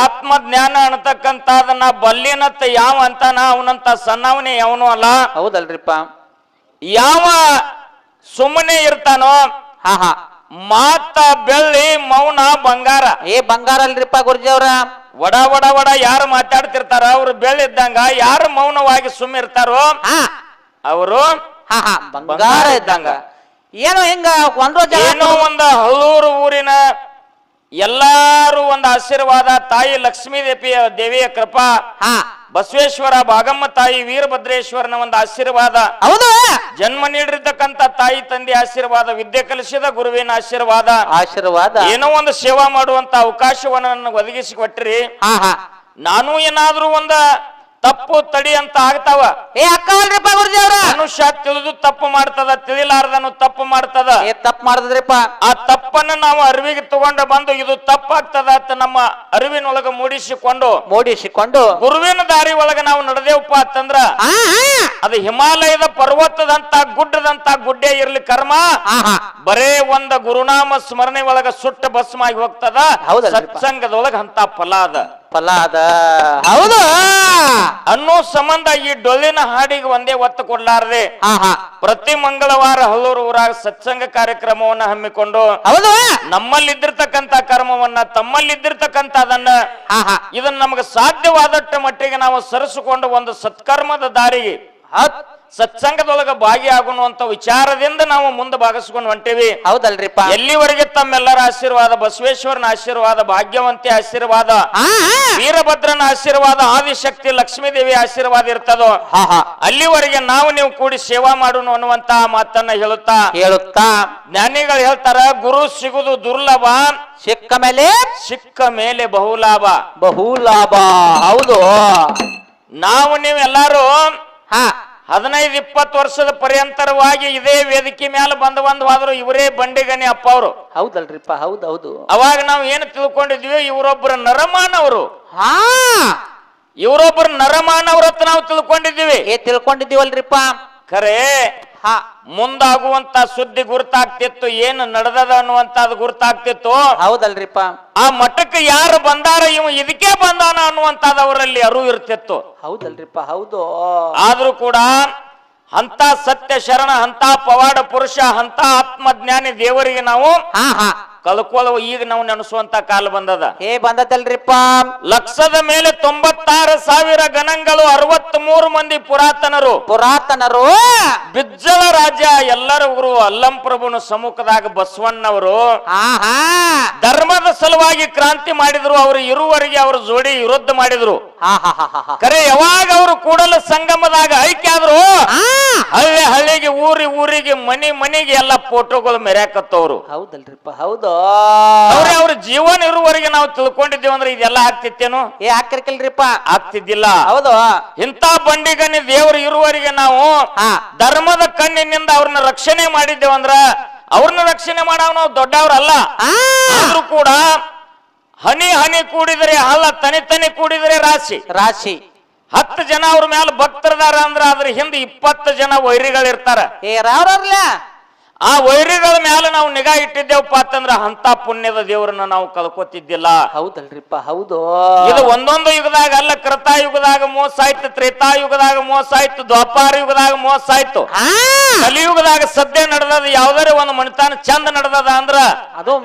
ಆತ್ಮ ಜ್ಞಾನ ಅನ್ನತಕ್ಕಂಥದನ್ನ ಬಲ್ಲಿನತ್ತ ಯಾವ ಅಂತಾನ ಅವನಂತ ಸಣ್ಣವನೇ ಯಾವನು ಅಲ್ಲ. ಹೌದಲ್ರಿಪ್ಪ. ಯಾವ ಸುಮ್ಮನೆ ಇರ್ತಾನೋ ಹಾ ಹಾ ಮಾತ ಬೆಳ್ಳಿ ಮೌನ ಬಂಗಾರ. ಬಂಗಾರ ಅಲ್ರಿಪ್ಪ ಗುರುಜಿ ಅವ್ರ. ವಡ ವಡ ವಡ ಯಾರು ಮಾತಾಡ್ತಿರ್ತಾರ ಅವ್ರು ಬೆಳ್ಳಿದ್ದಂಗ, ಯಾರು ಮೌನವಾಗಿ ಸುಮ್ಮ ಇರ್ತಾರೋ ಅವರು ಬಂಗಾರ ಇದ್ದಂಗ. ಏನೋ ಹಿಂಗ ಏನೋ ಒಂದು ಹಳ್ಳೂರು ಊರಿನ ಎಲ್ಲಾರು ಒಂದು ಆಶೀರ್ವಾದ, ತಾಯಿ ಲಕ್ಷ್ಮೀ ದೇವಿಯ ಕೃಪಾ, ಬಸವೇಶ್ವರ ಭಾಗಮ್ಮ ತಾಯಿ ವೀರಭದ್ರೇಶ್ವರನ ಒಂದು ಆಶೀರ್ವಾದ, ಹೌದು ಜನ್ಮ ನೀಡಿರ್ತಕ್ಕಂಥ ತಾಯಿ ತಂದೆ ಆಶೀರ್ವಾದ, ವಿದ್ಯೆ ಕಲಿಸಿದ ಗುರುವಿನ ಆಶೀರ್ವಾದ, ಏನೋ ಒಂದು ಸೇವಾ ಮಾಡುವಂತ ಅವಕಾಶವನ್ನು ನನಗೆ ಒದಗಿಸಿಕೊಟ್ರಿ. ನಾನು ಏನಾದ್ರೂ ಒಂದ ತಪ್ಪು ತಡಿ ಅಂತ ಆಗ್ತಾವ. ಅಕ್ಕವಲ್ರಿಪ್ಪ ಗುರುಜಿ ಅವ್ರ. ಮನುಷ್ಯ ತಿಳಿದು ತಪ್ಪು ಮಾಡ್ತದ, ತಿಳಿಲಾರ್ದನು ತಪ್ಪು ಮಾಡ್ತದ. ತಪ್ಪು ಮಾಡ್ತದ್ರಿಪ್ಪ. ಆ ತಪ್ಪನ್ನ ನಾವು ಅರಿವಿಗೆ ತಗೊಂಡು ಬಂದು ಇದು ತಪ್ಪಾಗ್ತದ ಅಂತ ನಮ್ಮ ಅರಿವಿನೊಳಗ ಮೂಡಿಸಿಕೊಂಡು ಗುರುವಿನ ದಾರಿ ಒಳಗ ನಾವು ನಡೆದೇವಪ್ಪ ಅಂತಂದ್ರ ಅದು ಹಿಮಾಲಯದ ಪರ್ವತದಂತ ಗುಡ್ಡದಂತ ಗುಡ್ಡೆ ಇರ್ಲಿ ಕರ್ಮ ಬರೇ ಒಂದ ಗುರುನಾಮ ಸ್ಮರಣೆ ಒಳಗ ಸುಟ್ಟ ಭಸ್ಮಾಗಿ ಹೋಗ್ತದ. ಸತ್ಸಂಗದೊಳಗ ಅಂತ ಫಲ ಅದ. ಹೌದು ಅನ್ನೋ ಸಂಬಂಧ ಈ ಡೊಳ್ಳಿನ ಹಾಡಿಗೆ ಒಂದೇ ಒತ್ತು ಕೊಡ್ಲಾರದೆ ಪ್ರತಿ ಮಂಗಳವಾರ ಹಳ್ಳೂರು ಊರಾಗ ಸತ್ಸಂಗ ಕಾರ್ಯಕ್ರಮವನ್ನ ಹಮ್ಮಿಕೊಂಡು ನಮ್ಮಲ್ಲಿದ್ದಿರ್ತಕ್ಕಂಥ ಕರ್ಮವನ್ನ ತಮ್ಮಲ್ಲಿದ್ದಿರ್ತಕ್ಕಂಥದನ್ನ ಇದನ್ನ ನಮಗೆ ಸಾಧ್ಯವಾದಷ್ಟು ಮಟ್ಟಿಗೆ ನಾವು ಸರಿಸಿಕೊಂಡು ಒಂದು ಸತ್ಕರ್ಮದ ದಾರಿಗೆ ಸತ್ಸಂಗದೊಳಗ ಭಾಗಿಯಾಗುವಂತ ವಿಚಾರದಿಂದ ನಾವು ಮುಂದೆ ಭಾಗಿಸ್ಕೊಂಡು ಹೊಂಟೇವಿ. ಹೌದಲ್ರಿಪ್ಪ. ಎಲ್ಲಿವರೆಗೆ ತಮ್ಮೆಲ್ಲರ ಆಶೀರ್ವಾದ, ಬಸವೇಶ್ವರನ ಆಶೀರ್ವಾದ, ಭಾಗ್ಯವಂತಿ ಆಶೀರ್ವಾದ, ವೀರಭದ್ರನ ಆಶೀರ್ವಾದ, ಆದಿಶಕ್ತಿ ಲಕ್ಷ್ಮೀ ದೇವಿ ಆಶೀರ್ವಾದ ಇರ್ತದೋ ಅಲ್ಲಿವರೆಗೆ ನಾವು ನೀವು ಕೂಡಿ ಸೇವಾ ಮಾಡೋಣ ಅನ್ನುವಂತ ಮಾತನ್ನ ಹೇಳುತ್ತಾ ಜ್ಞಾನಿಗಳು ಹೇಳ್ತಾರ, ಗುರು ಸಿಗುದು ದುರ್ಲಭ, ಸಿಕ್ಕ ಮೇಲೆ ಬಹುಲಾಭ. ಹೌದು. ನಾವು ನೀವೆಲ್ಲಾರು 15-20 ವರ್ಷದ ಪರ್ಯಂತರವಾಗಿ ಇದೇ ವೇದಿಕೆ ಮೇಲೆ ಬಂದವಾದ್ರು ಇವರೇ ಬಂಡಿಗನಿ ಅಪ್ಪ ಅವರು. ಹೌದಲ್ರಿಪ್ಪ. ಹೌದೌದು. ಅವಾಗ ನಾವು ಏನು ತಿಳ್ಕೊಂಡಿದ್ವಿ, ಇವರೊಬ್ಬರ ನರಮಾನವರು, ಇವರೊಬ್ಬರ ನರಮಾನವ್ರತ್ತ ನಾವು ತಿಳ್ಕೊಂಡಿದ್ದೀವಲ್ರಿಪ್ಪ. ಖರೆ ಮುಂದಾಗುವಂತ ಸುದ್ದಿ ಗುರ್ತಾಗ್ತಿತ್ತು, ಏನು ನಡೆದದ ಅನ್ನುವಂತದ್ದು ಗುರ್ತಾಗ್ತಿತ್ತು. ಹೌದಲ್ರಿಪ್ಪ. ಆ ಮಠಕ್ಕೆ ಯಾರು ಬಂದಾರ ಇವ ಇದಕ್ಕೆ ಬಂದಾನ ಅನ್ನುವಂತದ್ದು ಅವರಲ್ಲಿ ಅರಿವು ಇರ್ತಿತ್ತು. ಹೌದಲ್ರಿಪ್ಪ. ಹೌದು. ಆದ್ರೂ ಕೂಡ ಅಂತ ಸತ್ಯ ಶರಣ, ಅಂತ ಪವಾಡ ಪುರುಷ, ಅಂತ ಆತ್ಮಜ್ಞಾನಿ ದೇವರಿಗೆ ನಾವು ಕಳ್ಕೊಳ್ಳುವ ಈಗ ನಾವು ನೆನೆಸುವಂತ ಕಾಲ ಬಂದದ. ಬಂದದಲ್ರಿಪ್ಪ. ಲಕ್ಷದ ಮೇಲೆ 96,000 ಗಣಗಳು, 63 ಮಂದಿ ಪುರಾತನರು, ಬಿಜ್ಜಳ ರಾಜ್ಯ ಎಲ್ಲರ ಗುರು ಅಲ್ಲಂಪ್ರಭುನ ಸಮ್ಮುಖದಾಗ ಬಸವಣ್ಣವರು ಧರ್ಮದ ಸಲುವಾಗಿ ಕ್ರಾಂತಿ ಮಾಡಿದ್ರು. ಅವರು ಇರುವರೆಗೆ ಅವ್ರ ಜೋಡಿ ವಿರುದ್ಧ ಮಾಡಿದ್ರು. ಕರೆ ಯಾವಾಗ ಅವರು ಕೂಡಲ ಸಂಗಮದಾಗ ಐಕ್ಯ ಆದ್ರು, ಹಳ್ಳಿಗೆ ಊರಿಗೆ ಮನೆಗೆ ಎಲ್ಲ ಫೋಟೋಗಳು ಮೆರ್ಯಾಕತ್ತವ್ರು. ಹೌದಲ್ರಿಪ್ಪ. ಹೌದು. ಅವ್ರ ಜೀವನ ಇರುವವರೆಗೆ ನಾವು ತಿಳ್ಕೊಂಡಿದ್ದೀವಿ ಅಂದ್ರೆ ಇದೆಲ್ಲ ಆಗ್ತಿತ್ತೇನು? ಆಗ್ತಿರ್ಕಿಲ್ರಿಪ್ಪ. ಆಗ್ತಿದ್ದಿಲ್ಲ. ಹೌದು. ಇಂಥ ಬಂಡಿಗನಿ ದೇವರು ಇರುವವರೆಗೆ ನಾವು ಧರ್ಮದ ಕಣ್ಣಿನಿಂದ ಅವ್ರನ್ನ ರಕ್ಷಣೆ ಮಾಡಿದ್ದೇವಂದ್ರ ಅವ್ರನ್ನ ರಕ್ಷಣೆ ಮಾಡವ ನಾವು ದೊಡ್ಡವ್ರಲ್ಲ. ಆದ್ರೂ ಕೂಡ ಹನಿ ಹನಿ ಕೂಡಿದರೆ ಹಳ್ಳ, ತನಿ ಕೂಡಿದರೆ ರಾಶಿ. 10 ಜನ ಅವ್ರ ಮೇಲೆ ಭಕ್ತರದಾರ ಅಂದ್ರ ಅದ್ರ ಹಿಂದೆ 20 ಜನ ವೈರಿಗಳಿರ್ತಾರ. ಆ ವೈರಿಗಳ ಮೇಲೆ ನಾವು ನಿಗಾ ಇಟ್ಟಿದ್ದೇವಪ್ಪ ಅಂತಂದ್ರ ಅಂತ ಪುಣ್ಯದ ದೇವರನ್ನ ನಾವು ಕಳ್ಕೊತಿದ್ದಿಲ್ಲ. ಹೌದಲ್ರಿಪ್ಪ. ಹೌದು. ಇದು ಒಂದೊಂದು ಯುಗದಾಗ ಅಲ್ಲ, ಕೃತಾಯುಗದಾಗ ಮೋಸ ಆಯ್ತು, ತ್ರೇತಾಯುಗದಾಗ ಮೋಸ ಆಯ್ತು, ದ್ವಾಪಾರ ಯುಗದಾಗ ಮೋಸ ಆಯ್ತು, ಕಲಿಯುಗದಾಗ ಸದ್ಯ ನಡೆದದ ಯಾವ್ದಾರ ಒಂದು ಮಣಿತಾನ ಚಂದ ನಡೆದದ ಅಂದ್ರ ಅದು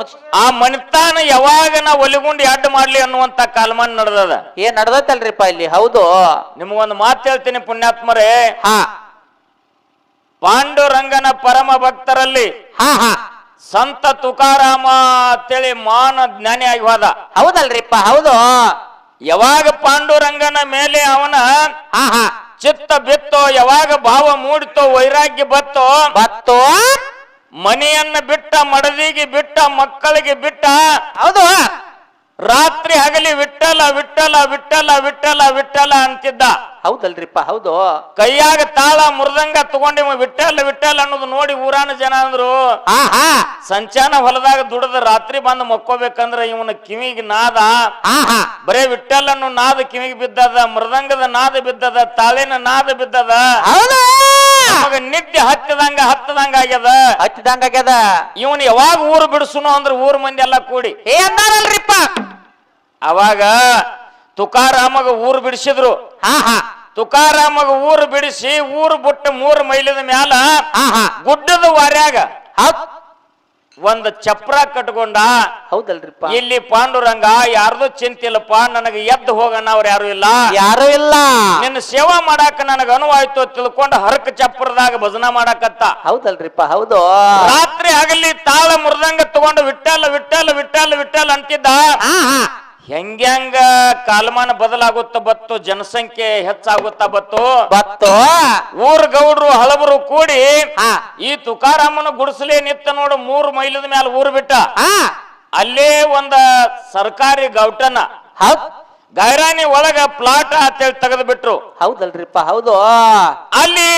ಆ ಮಣಿತಾನ ಯಾವಾಗ ನಾ ಒಲಿಗುಂಡಿ ಅಡ್ಡ ಮಾಡ್ಲಿ ಅನ್ನುವಂತ ಕಾಲಮಾನ ನಡೆದದ. ನಡೆದತ್ತಲ್ರಿಪ್ಪ ಇಲ್ಲಿ. ಹೌದು. ನಿಮಗೊಂದು ಮಾತು ಹೇಳ್ತೀನಿ ಪುಣ್ಯಾತ್ಮರೇ, ಪಾಂಡುರಂಗನ ಪರಮ ಭಕ್ತರಲ್ಲಿ ಸಂತ ತುಕಾರಾಮ ಅಂತೇಳಿ ಮಾನ ಜ್ಞಾನಿ ಆಗಿ ಹೋದ. ಹೌದಲ್ರಿಪ್ಪ. ಹೌದು. ಯಾವಾಗ ಪಾಂಡುರಂಗನ ಮೇಲೆ ಅವನ ಚಿತ್ತ ಬಿತ್ತೋ, ಯಾವಾಗ ಭಾವ ಮೂಡಿತೋ, ವೈರಾಗ್ಯ ಬತ್ತೋ, ಮನೆಯನ್ನ ಬಿಟ್ಟ, ಮಡದಿಗೆ ಬಿಟ್ಟ, ಮಕ್ಕಳಿಗೆ ಬಿಟ್ಟ. ಹೌದು. ರಾತ್ರಿ ಹಗಲಿ ವಿಠಲ ವಿಠಲ ವಿಠಲ ವಿಠಲ ವಿಠಲ ಅಂತಿದ್ದ. ಹೌದಲ್ರಿಪ್ಪ. ಹೌದು. ಕೈಯಾಗ ತಾಳ ಮೃದಂಗ ತಗೊಂಡಿ ವಿಠಲ್ ವಿಠಲ್ ಅನ್ನೋದು ನೋಡಿ ಊರಾನ ಜನ ಅಂದ್ರು, ಸಂಚಾನ ಹೊಲದಾಗ ದುಡದ ರಾತ್ರಿ ಬಂದು ಮಕ್ಕೋಬೇಕಂದ್ರ ಇವನ ಕಿವಿಗೆ ನಾದ ಬರೇ ವಿಠಲ್ ಅನ್ನೋ ನಾದ ಕಿವಿಗೆ ಬಿದ್ದದ, ಮೃದಂಗದ ನಾದ ಬಿದ್ದದ, ತಾಳಿನ ನಾದ ಬಿದ್ದದ. ನಿದ್ದೆ ಹತ್ತದಂಗ ಆಗ್ಯದ. ಇವನ್ ಯಾವಾಗ ಊರು ಬಿಡಿಸುನು ಅಂದ್ರ ಊರ್ ಮಂದಿ ಎಲ್ಲ ಕೂಡಿ ಅಂದಾರಲ್ರಿಪ್ಪ, ಅವಾಗ ತುಕಾರಾಮಗ ಊರು ಬಿಡಿಸಿದ್ರು. ಹಾ ಹಾ ತುಕಾರಾಮಗ ಊರು ಬಿಡಿಸಿ ಊರು ಬಿಟ್ಟು 3 ಮೈಲಿದ ಮ್ಯಾಲ ಹಾ ಹಾ ಗುಡ್ಡದ ವಾರ್ಯಾಗ ಹೌದ್ ಒಂದ್ ಚಪ್ರ ಕಟ್ಕೊಂಡ. ಹೌದಲ್ರಿಪ್ಪ. ಇಲ್ಲಿ ಪಾಂಡುರಂಗ ಯಾರ್ದು ಚಿಂತಿಲ್ಲಪ್ಪ, ನನಗೆ ಎದ್ದು ಹೋಗಣ ಅವ್ರು ಯಾರು ಇಲ್ಲ, ಯಾರು ಇಲ್ಲ, ನಿನ್ನ ಸೇವಾ ಮಾಡಾಕ ನನಗ ಅನುವಾಯ್ತು ತಿಳ್ಕೊಂಡು ಹರಕ ಚಪ್ರದಾಗ ಭಜನಾ ಮಾಡಾಕತ್ತ. ಹೌದಲ್ರಿಪ್ಪ. ಹೌದು. ರಾತ್ರಿ ಆಗಲಿ ತಾಳ ಮೃದಂಗ ತಗೊಂಡು ವಿಠ್ಠಲ ವಿಠ್ಠಲ ವಿಠ್ಠಲ ವಿಠ್ಠಲ ಅಂತಿದ್ದ. ಹೆಂಗ್ಯಾಂಗ ಕಾಲಮಾನ ಬದಲಾಗುತ್ತ ಬತ್ತು, ಜನಸಂಖ್ಯೆ ಹೆಚ್ಚಾಗುತ್ತಾ ಬತ್ತು. ಊರ್ ಗೌಡ್ರು ಹಳಬರು ಕೂಡಿ ಈ ತುಕಾರಾಮನ ಗುಡಿಸಲೇ ನಿತ್ತ ನೋಡು 3 ಮೈಲದ ಮ್ಯಾಲ ಊರು ಬಿಟ್ಟ. ಅಲ್ಲೇ ಒಂದ ಸರ್ಕಾರಿ ಗೌಟನ ಗೈರಾಣಿ ಒಳಗ ಪ್ಲಾಟ್ ಅಂತೇಳಿ ತೆಗೆದು ಬಿಟ್ರು. ಹೌದಲ್ರಿಪ್ಪ. ಹೌದು. ಅಲ್ಲಿ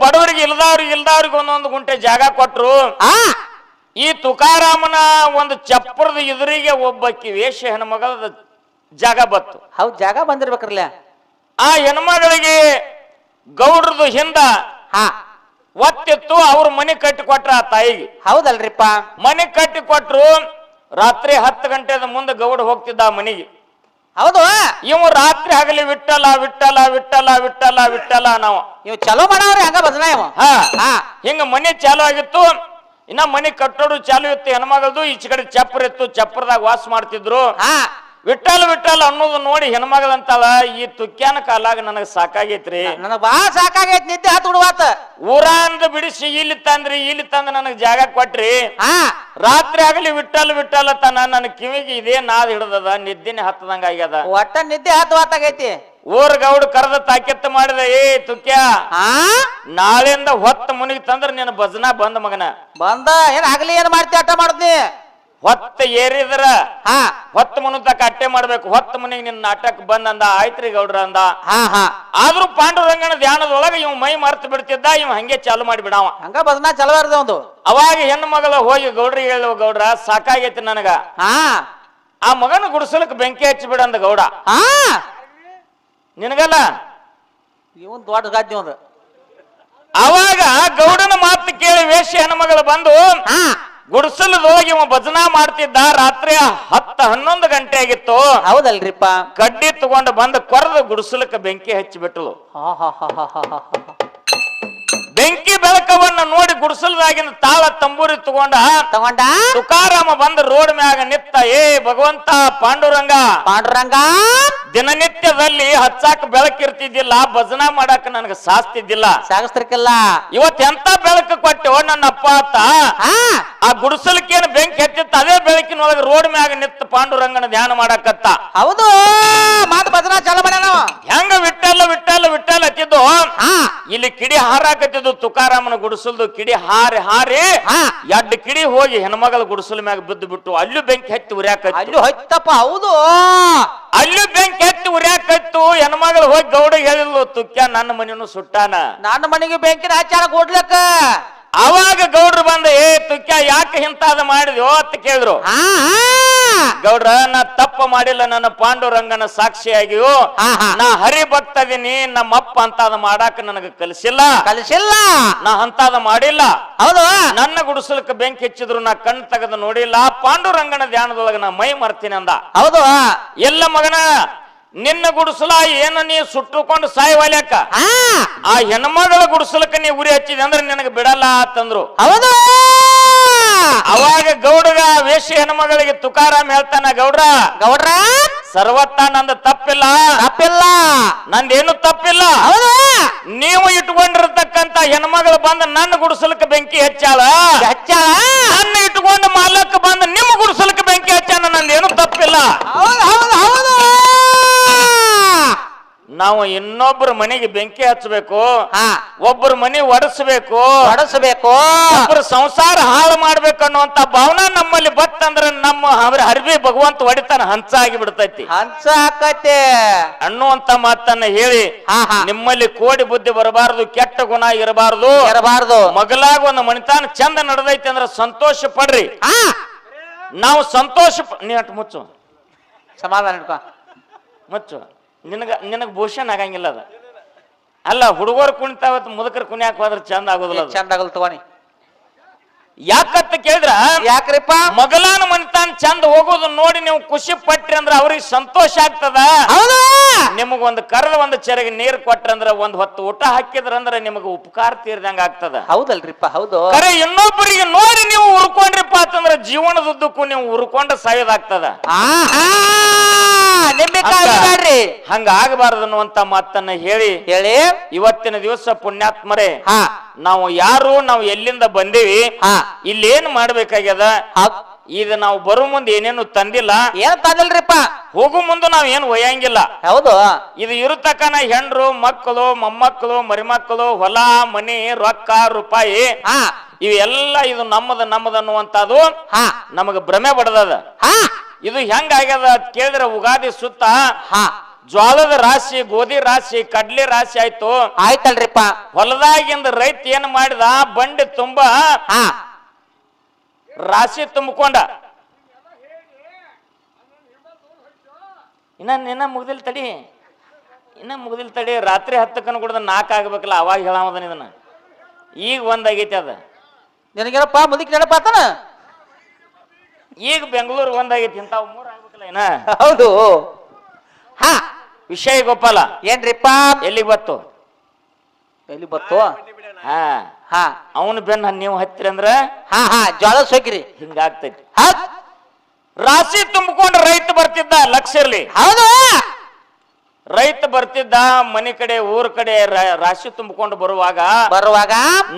ಬಡವರಿಗೆ ಇಲ್ದವ್ರಿಗೆ ಒಂದೊಂದು ಗುಂಟೆ ಜಾಗ ಕೊಟ್ರು. ಈ ತುಕಾರಾಮನ ಒಂದು ಚಪ್ರದ ಎದುರಿಗೆ ಒಬ್ಬಕ್ಕಿ ವೇಷ ಹೆಣ್ಮಗಳ ಜಾಗ ಬತ್ತು. ಹೌದ್, ಜಾಗ ಬಂದಿರ್ಬೇಕ್ರಲ್ಲ. ಆ ಹೆಣ್ಮಗಳಿಗೆ ಗೌಡ್ರದು ಹಿಂದ ಒತ್ತಿತ್ತು. ಅವ್ರ ಮನೆ ಕಟ್ಟಿ ಕೊಟ್ರ ಆ ತಾಯಿಗೆ. ಹೌದಲ್ರಿಪ್ಪ. ಮನೆ ಕಟ್ಟಿ ಕೊಟ್ರು. ರಾತ್ರಿ 10 ಗಂಟೆದ ಮುಂದೆ ಗೌಡ ಹೋಗ್ತಿದ್ದ ಆ ಮನೆಗೆ. ಹೌದು. ಇವು ರಾತ್ರಿ ಆಗಲಿ ವಿಠ್ಠಲ ವಿಠ್ಠಲ ವಿಠ್ಠಲ ವಿಠ್ಠಲ ವಿಠ್ಠಲ ನಾವು ಇವ್ ಚಲೋ ಮಾಡವ್ರಿ ಹಂಗ ಭಜನಾ ಇವ. ಹಿಂಗ ಮನೆ ಚಾಲು ಆಗಿತ್ತು. ಇನ್ನ ಮನೆ ಕಟ್ಟೋಡು ಚಾಲು ಇತ್ತು ಹೆಣ್ಮಗಳದು. ಈಚೆ ಕಡೆ ಚಪ್ರ ಇತ್ತು, ಚಪ್ರದಾಗ ವಾಸ ಮಾಡ್ತಿದ್ರು. ವಿಠ್ಠಲ ವಿಠ್ಠಲ ಅನ್ನೋದು ನೋಡಿ ಹೆಣ್ಮಗಳಂತಾಳ, ಈ ತುಕ್ಯಾನ ಕಾಲಾಗ ನನಗ ಸಾಕಾಗೈತ್ರಿ, ನನಗ ಬಾಳ ಸಾಕಾಗೈತಿ, ನಿದ್ದೆ ಹತ್ತು ಬಿಡುವಾತ. ಊರಂದ ಬಿಡಿಸಿ ಇಲ್ಲಿ ತಂದ ನನಗ್ ಜಾಗ ಕೊಟ್ರಿ. ರಾತ್ರಿ ಆಗಲಿ ವಿಠ್ಠಲ ವಿಠ್ಠಲ ತನ ನನ್ನ ಕಿವಿಗೆ ಇದೇ ನಾದ್ ಹಿಡ್ದದ, ನಿದ್ದೆನೆ ಹತ್ತದಂಗ ಆಗ್ಯದ. ಒಟ್ಟ ನಿದ್ದೆ ಹತ್ತು ವಾತಾಗೈತಿ. ಊರ್ ಗೌಡ್ ಕರೆದ ತಾಕೆತ್ತ ಮಾಡಿದ, ಏ ತುಕ್ಯ, ನಾಳೆಯಿಂದ ಹೊತ್ತ ಮುನಿಗೆ ತಂದ್ರ ನಿನ್ನ ಭಜನಾ ಬಂದ ಮಗನ. ಬಂದ ಏನ್ ಆಗ್ಲಿ ಏನ್ ಮಾಡ್ತಿ ಅಟ್ಟ ಮಾಡುದ್ನಿ. ಹೊತ್ತ ಏರಿದ್ರ ಹೊತ್ತ ಮುನತಕ್ಕ ಅಟ್ಟೆ ಮಾಡ್ಬೇಕು. ಹೊತ್ತ ಮುನಿಗೆ ನಿನ್ನ ನಾಟಕ ಬಂದ್ ಅಂದ. ಆಯ್ತ್ರಿ ಗೌಡ್ರ ಅಂದ. ಆದ್ರೂ ಪಾಂಡುರಂಗನ ಧ್ಯಾನದೊಳಗ ಇವ್ ಮೈ ಮರ್ತು ಬಿಡ್ತಿದ್ದ. ಇವ್ ಹಂಗೆ ಚಾಲು ಮಾಡಿ ಬಿಡವ. ಹಂಗ ಭಜನಾ ಚಲೋ ಇರ್ದ ಒಂದು. ಅವಾಗ ಹೆಣ್ಣು ಮಗಳ ಹೋಗಿ ಗೌಡ್ರಿಗೆ ಹೇಳುವ, ಗೌಡ್ರ ಸಾಕಾಗೈತಿ ನನಗ, ಆ ಮಗನ ಗುಡಿಸಲಕ್ ಬೆಂಕಿ ಹಚ್ಚಿ ಬಿಡಂದ ಗೌಡ. ನಿನಗಲ್ಲ ಇವನ್ ದೊಡ್ಡ ಗಾದ್ಯ ಒಂದು. ಅವಾಗ ಗೌಡನ ಮಾತು ಕೇಳಿ ವೇಶ್ಯ ಹೆಣ್ಮಗಳು ಬಂದು ಗುಡಿಸಲದೊಳಗೆ ಇವ ಭಜನಾ ಮಾಡ್ತಿದ್ದ. ರಾತ್ರಿ 10-11 ಗಂಟೆ ಆಗಿತ್ತು. ಹೌದಲ್ರಿಪ್ಪ. ಕಡ್ಡಿ ತಗೊಂಡು ಬಂದು ಕೊರೆದು ಗುಡಿಸಲಕ್ಕೆ ಬೆಂಕಿ ಹಚ್ಚಿ ಬಿಟ್ಟಳು. ಬೆಂಕಿ ಬೆಳಕವನ್ನ ನೋಡಿ ಗುಡಿಸಲದಾಗಿನ ತಾಳ ತಂಬೂರಿ ತಗೊಂಡ ತುಕಾರಾಮ ಬಂದ ರೋಡ್ ಮ್ಯಾಗ ನಿತ್ತ. ಏ ಭಗವಂತ ಪಾಂಡುರಂಗ, ದಿನನಿತ್ಯದಲ್ಲಿ ಹಚ್ಚಾಕ ಬೆಳಕಿರ್ತಿದ್ದಿಲ್ಲ, ಭಜನಾ ಮಾಡಾಕ ನನಗ ಸಾಸ್ತಿದ್ದಿಲ್ಲ, ಸಾಗಿಸ್ತಿರ್ಕಿಲ್ಲ. ಇವತ್ ಎಂತ ಬೆಳಕು ಕೊಟ್ಟೆವ ನನ್ನ ಅಪ್ಪ ಅಂತ. ಆ ಗುಡಿಸಲಕ್ಕೇನು ಬೆಂಕಿ ಹತ್ತಿತ್ತ, ಅದೇ ಬೆಳಕಿನೊಳಗೆ ರೋಡ್ ಮ್ಯಾಗ ನಿತ್ತ ಪಾಂಡುರಂಗನ ಧ್ಯಾನ ಮಾಡಾಕತ್ತ. ಹೌದು. ಮಾತು ಭಜನಾ ಚಾಲು ಮಾಡ್ಯಾನ. ಹೆಂಗ ವಿಠ್ಠಲ ವಿಠ್ಠಲ ವಿಠ್ಠಲ ಹತ್ತಿದ್ದು. ಇಲ್ಲಿ ಕಿಡಿ ಹಾರಾಕತ್ತಿದ್ದು ತುಕಾರಾಮನ ಗುಡಿಸಲ್ದು. ಕಿಡಿ ಹಾರಿ ಹಾರಿ 2 ಕಿಡಿ ಹೋಗಿ ಹೆಣ್ಮಗಳ ಗುಡಿಸಲ ಮ್ಯಾಗ ಬಿದ್ದು ಬಿಟ್ಟು ಅಲ್ಲೂ ಬೆಂಕಿ ಹತ್ತಿ ಉರ್ಯಾಕತ್ತು. ಅಲ್ಲೂ ಹತ್ತಪ್ಪ. ಹೌದು. ಅಲ್ಲೂ ಬೆಂಕಿ ಹತ್ತಿ ಉರ್ಯಾಕತ್ತು. ಹೆಣ್ಮಗಳು ಹೋಗಿ ಗೌಡಿಗೆ ಹೇಳಿದ್ಲು, ತುಕ್ಯ ನನ್ನ ಮನೆಯನ್ನು ಸುಟ್ಟಾನ, ನನ್ನ ಮನೆಗೆ ಬೆಂಕಿನ ಹಚ್ಚಾರ ಕೊಡ್ಲಕ್ಕ. ಅವಾಗ ಗೌಡ್ರು ಬಂದ, ಏ ತುಕ್ಯ ಯಾಕೆ ಇಂತಾದ ಮಾಡಿದ್ಯೋ ಅಂತ ಕೇಳಿದ್ರು. ಗೌಡ್ರ, ನಾ ತಪ್ಪ ಮಾಡಿಲ್ಲ, ನನ್ನ ಪಾಂಡುರಂಗನ ಸಾಕ್ಷಿಯಾಗಿಯೋ ನಾ ಹರಿಭಕ್ತದೀನಿ. ನಮ್ಮಪ್ಪ ಅಂತಾದ ಮಾಡಾಕ ನನಗ ಕಲಿಸಿಲ್ಲ, ನಾ ಅಂತಾದ ಮಾಡಿಲ್ಲ. ಹೌದು. ನನ್ನ ಗುಡಿಸಲಕ್ಕೆ ಬೆಂಕಿ ಹಚ್ಚಿದ್ರು ನಾ ಕಣ್ಣು ತೆಗೆದು ನೋಡಿಲ್ಲ. ಪಾಂಡುರಂಗನ ಧ್ಯಾನದೊಳಗ ನಾ ಮೈ ಮರ್ತೀನಿ ಅಂದ. ಹೌದು. ಎಲ್ಲ ಮಗನ, ನಿನ್ನ ಗುಡಿಸಲ ಏನ ನೀ ಸುಟ್ಟುಕೊಂಡು ಸಾಯ್ವಾಲ್ಯಾಕ, ಆ ಹೆಣ್ಮಗಳ ಗುಡಿಸಲಕ್ಕ ನೀ ಉರಿ ಹಚ್ಚಿದೆ ಅಂದ್ರೆ ನಿನಗೆ ಬಿಡಲ್ಲ ಅಂತಂದ್ರು. ಹೌದು. ಅವಾಗ ಗೌಡಗ ವೇಶ್ಯ ಹೆಣ್ಮಗಳಿಗೆ ತುಕಾರಾಮ್ ಹೇಳ್ತಾನ, ಗೌಡ್ರ ಸರ್ವತ್ತ ನಂದು ತಪ್ಪಿಲ್ಲ, ನಂದೇನು ತಪ್ಪಿಲ್ಲ. ನೀವು ಇಟ್ಕೊಂಡಿರ್ತಕ್ಕಂತ ಹೆಣ್ಮಗಳು ಬಂದ ನನ್ನ ಗುಡಿಸಲಕ್ಕೆ ಬೆಂಕಿ ಹಚ್ಚಾಳ, ನನ್ನ ಇಟ್ಕೊಂಡು ಮಾಲಕ್ ಬಂದ ನಿಮ್ಮ ಗುಡಿಸಲಕ್ಕೆ ಬೆಂಕಿ ಹಚ್ಚಾನ, ನಂದೇನು ತಪ್ಪಿಲ್ಲ. ನಾವು ಇನ್ನೊಬ್ಬರ ಮನೆಗೆ ಬೆಂಕಿ ಹಚ್ಚಬೇಕು, ಒಬ್ಬರ ಮನೆ ಒಡಿಸಬೇಕು, ಒಬ್ಬರ ಸಂಸಾರ ಹಾಳು ಮಾಡ್ಬೇಕು ಅನ್ನುವಂತ ಭಾವನಾ ನಮ್ಮಲ್ಲಿ ಬತ್ತಂದ್ರ ನಮ್ಮ ಹರಿಬಿ ಭಗವಂತ ಹೊಡಿತಾನ, ಹಂಚಾಗಿ ಬಿಡ್ತೈತಿ, ಹಂಚ ಹಾಕತ್ತೆ ಅನ್ನುವಂತ ಮಾತನ್ನ ಹೇಳಿ, ನಿಮ್ಮಲ್ಲಿ ಕೋಡಿ ಬುದ್ಧಿ ಬರಬಾರದು, ಕೆಟ್ಟ ಗುಣ ಇರಬಾರದು, ಮಗಲಾಗ ಒಂದು ಮನಿತಾನ ಚಂದ ನಡೆದೈತಿ ಅಂದ್ರೆ ಸಂತೋಷ ಪಡ್ರಿ. ನಾವು ಸಂತೋಷ ನೀ ಅಟ್ ಮುಚ್ಚು, ಸಮಾಧಾನ ಇಟ್ಕೊ, ಮುಚ್ಚು. ನಿನಗ ಭೂಷಣ ಆಗಂಗಿಲ್ಲ ಅದ. ಅಲ್ಲ, ಹುಡುಗರು ಕುಣಿತಾವತ್ ಮುದುಕರು ಕುಣಿಯಾಕ ಹೋದ್ರೆ ಚಂದ ಆಗೋದಿಲ್ಲ, ಚಂದ ಆಗಲ್ ತಗೋಣಿ. ಯಾಕಂತ ಕೇಳಿದ್ರ ಯಾಕ್ರಿಪ್ಪ ಮಗಲಾನ ಮನಿತಾನ್ ಚಂದ ಹೋಗೋದು ನೋಡಿ ನೀವು ಖುಷಿ ಪಟ್ರಿ ಅಂದ್ರ ಅವ್ರಿಗೆ ಸಂತೋಷ ಆಗ್ತದ. ಹೌದು ನಿಮಗ ಒಂದು ಕರೆದ ಒಂದು ಚೆರೆಗೆ ನೀರು ಕೊಟ್ರಂದ್ರ ಒಂದ್ ಹೊತ್ತು ಊಟ ಹಾಕಿದ್ರಂದ್ರ ನಿಮಗ ಉಪಕಾರ ತೀರ್ದಂಗ ಆಗ್ತದ. ಹೌದಲ್ರಿಪ್ಪ ಹೌದು. ಕರೆ ಇನ್ನೊಬ್ಬರಿಗೆ ನೋಡಿ ನೀವು ಉರ್ಕೊಂಡ್ರಿಪ್ಪ ಅಂತಂದ್ರ ಜೀವನದುದ್ದಕ್ಕೂ ನೀವು ಉರ್ಕೊಂಡ ಸಾಯೋದಾಗ್ತದ. ನಿಂಬೆಕಾಯಿ ಹಂಗ ಆಗಬಾರದು ಅನ್ನುವಂತ ಮಾತನ್ನ ಹೇಳಿ ಇವತ್ತಿನ ದಿವಸ ಪುಣ್ಯಾತ್ಮರೇ ನಾವು ಯಾರು ನಾವು ಎಲ್ಲಿಂದ ಬಂದೇವಿ ಇಲ್ಲೇನ್ ಮಾಡ್ಬೇಕಾಗ್ಯದ. ಈಗ ನಾವು ಬರೋ ಮುಂದೆ ಏನೇನು ತಂದಿಲ್ಲ, ಏನ್ ತಂದಿಲ್ರಿಪ್ಪ. ಹೋಗು ಮುಂದೆ ನಾವ್ ಏನು ಒಯ್ಯಂಗಿಲ್ಲ. ಹೌದು ಇದು ಇರತಕ್ಕನ ಹೆಂಡ್ರು ಮಕ್ಕಳು ಮೊಮ್ಮಕ್ಕಳು ಮರಿಮಕ್ಕಳು ಹೊಲ ಮನಿ ರೊಕ್ಕ ರೂಪಾಯಿ ಇವೆಲ್ಲ ಇದು ನಮ್ಮದ ಅನ್ನುವಂತದು ನಮಗ ಭ್ರಮೆ ಬಡದದ. ಇದು ಹೆಂಗ ಆಗ್ಯದ ಕೇಳಿದ್ರೆ ಉಗಾದಿ ಸುತ್ತ ಜ್ವಾಳದ ರಾಶಿ ಗೋಧಿ ರಾಶಿ ಕಡ್ಲಿ ರಾಶಿ ಆಯ್ತಲ್ರಿಪ್ಪ. ಹೊಲದಾಗಿಂದ ರೈತ ಏನ್ ಮಾಡಿದ ಬಂಡಿ ತುಂಬಾ ರಾಶಿ ತುಂಬಿಕೊಂಡ. ಇನ್ನ ಮುಗ್ದಿಲ್ ತಡಿ ರಾತ್ರಿ 10 ಕೂಡ 4 ಆಗ್ಬೇಕಲ್ಲ ಅವಾಗ ಹೇಳಾಮದನ ಇದನ್ನ. ಈಗ ಒಂದಾಗೈತಿ ಅದ ನಿನಗೇನಪ್ಪ ಮುದುಕಿ ನೆನಪಾತನ. ಈಗ ಬೆಂಗಳೂರು ಒಂದಾಗೈತಿ ಇಂತಾವ್ 3 ಆಗ್ಬೇಕಲ್ಲ ಏನ. ಹೌದು ವಿಷಯ ಗೋಪಾಲ ಏನ್ರಿಪ್ಪ ಎಲ್ಲಿಗೆ ಬತ್ತು ಎಲ್ಲಿ ಬತ್ತು. ಅವನು ಬೆನ್ನ ನೀವು ಹತ್ತಿರ ಅಂದ್ರ ಜ್ವಾಳ ಸೋಕಿರಿ ಹಿಂಗಾಗ್ತೈತಿ. ರಾಶಿ ತುಂಬಿಕೊಂಡು ರೈತ ಬರ್ತಿದ್ದ ಲಕ್ಷ ಇರ್ಲಿ. ಹೌದು ರೈತ ಬರ್ತಿದ್ದ ಮನೆ ಕಡೆ ಊರ್ ಕಡೆ ರಾಶಿ ತುಂಬಿಕೊಂಡು ಬರುವಾಗ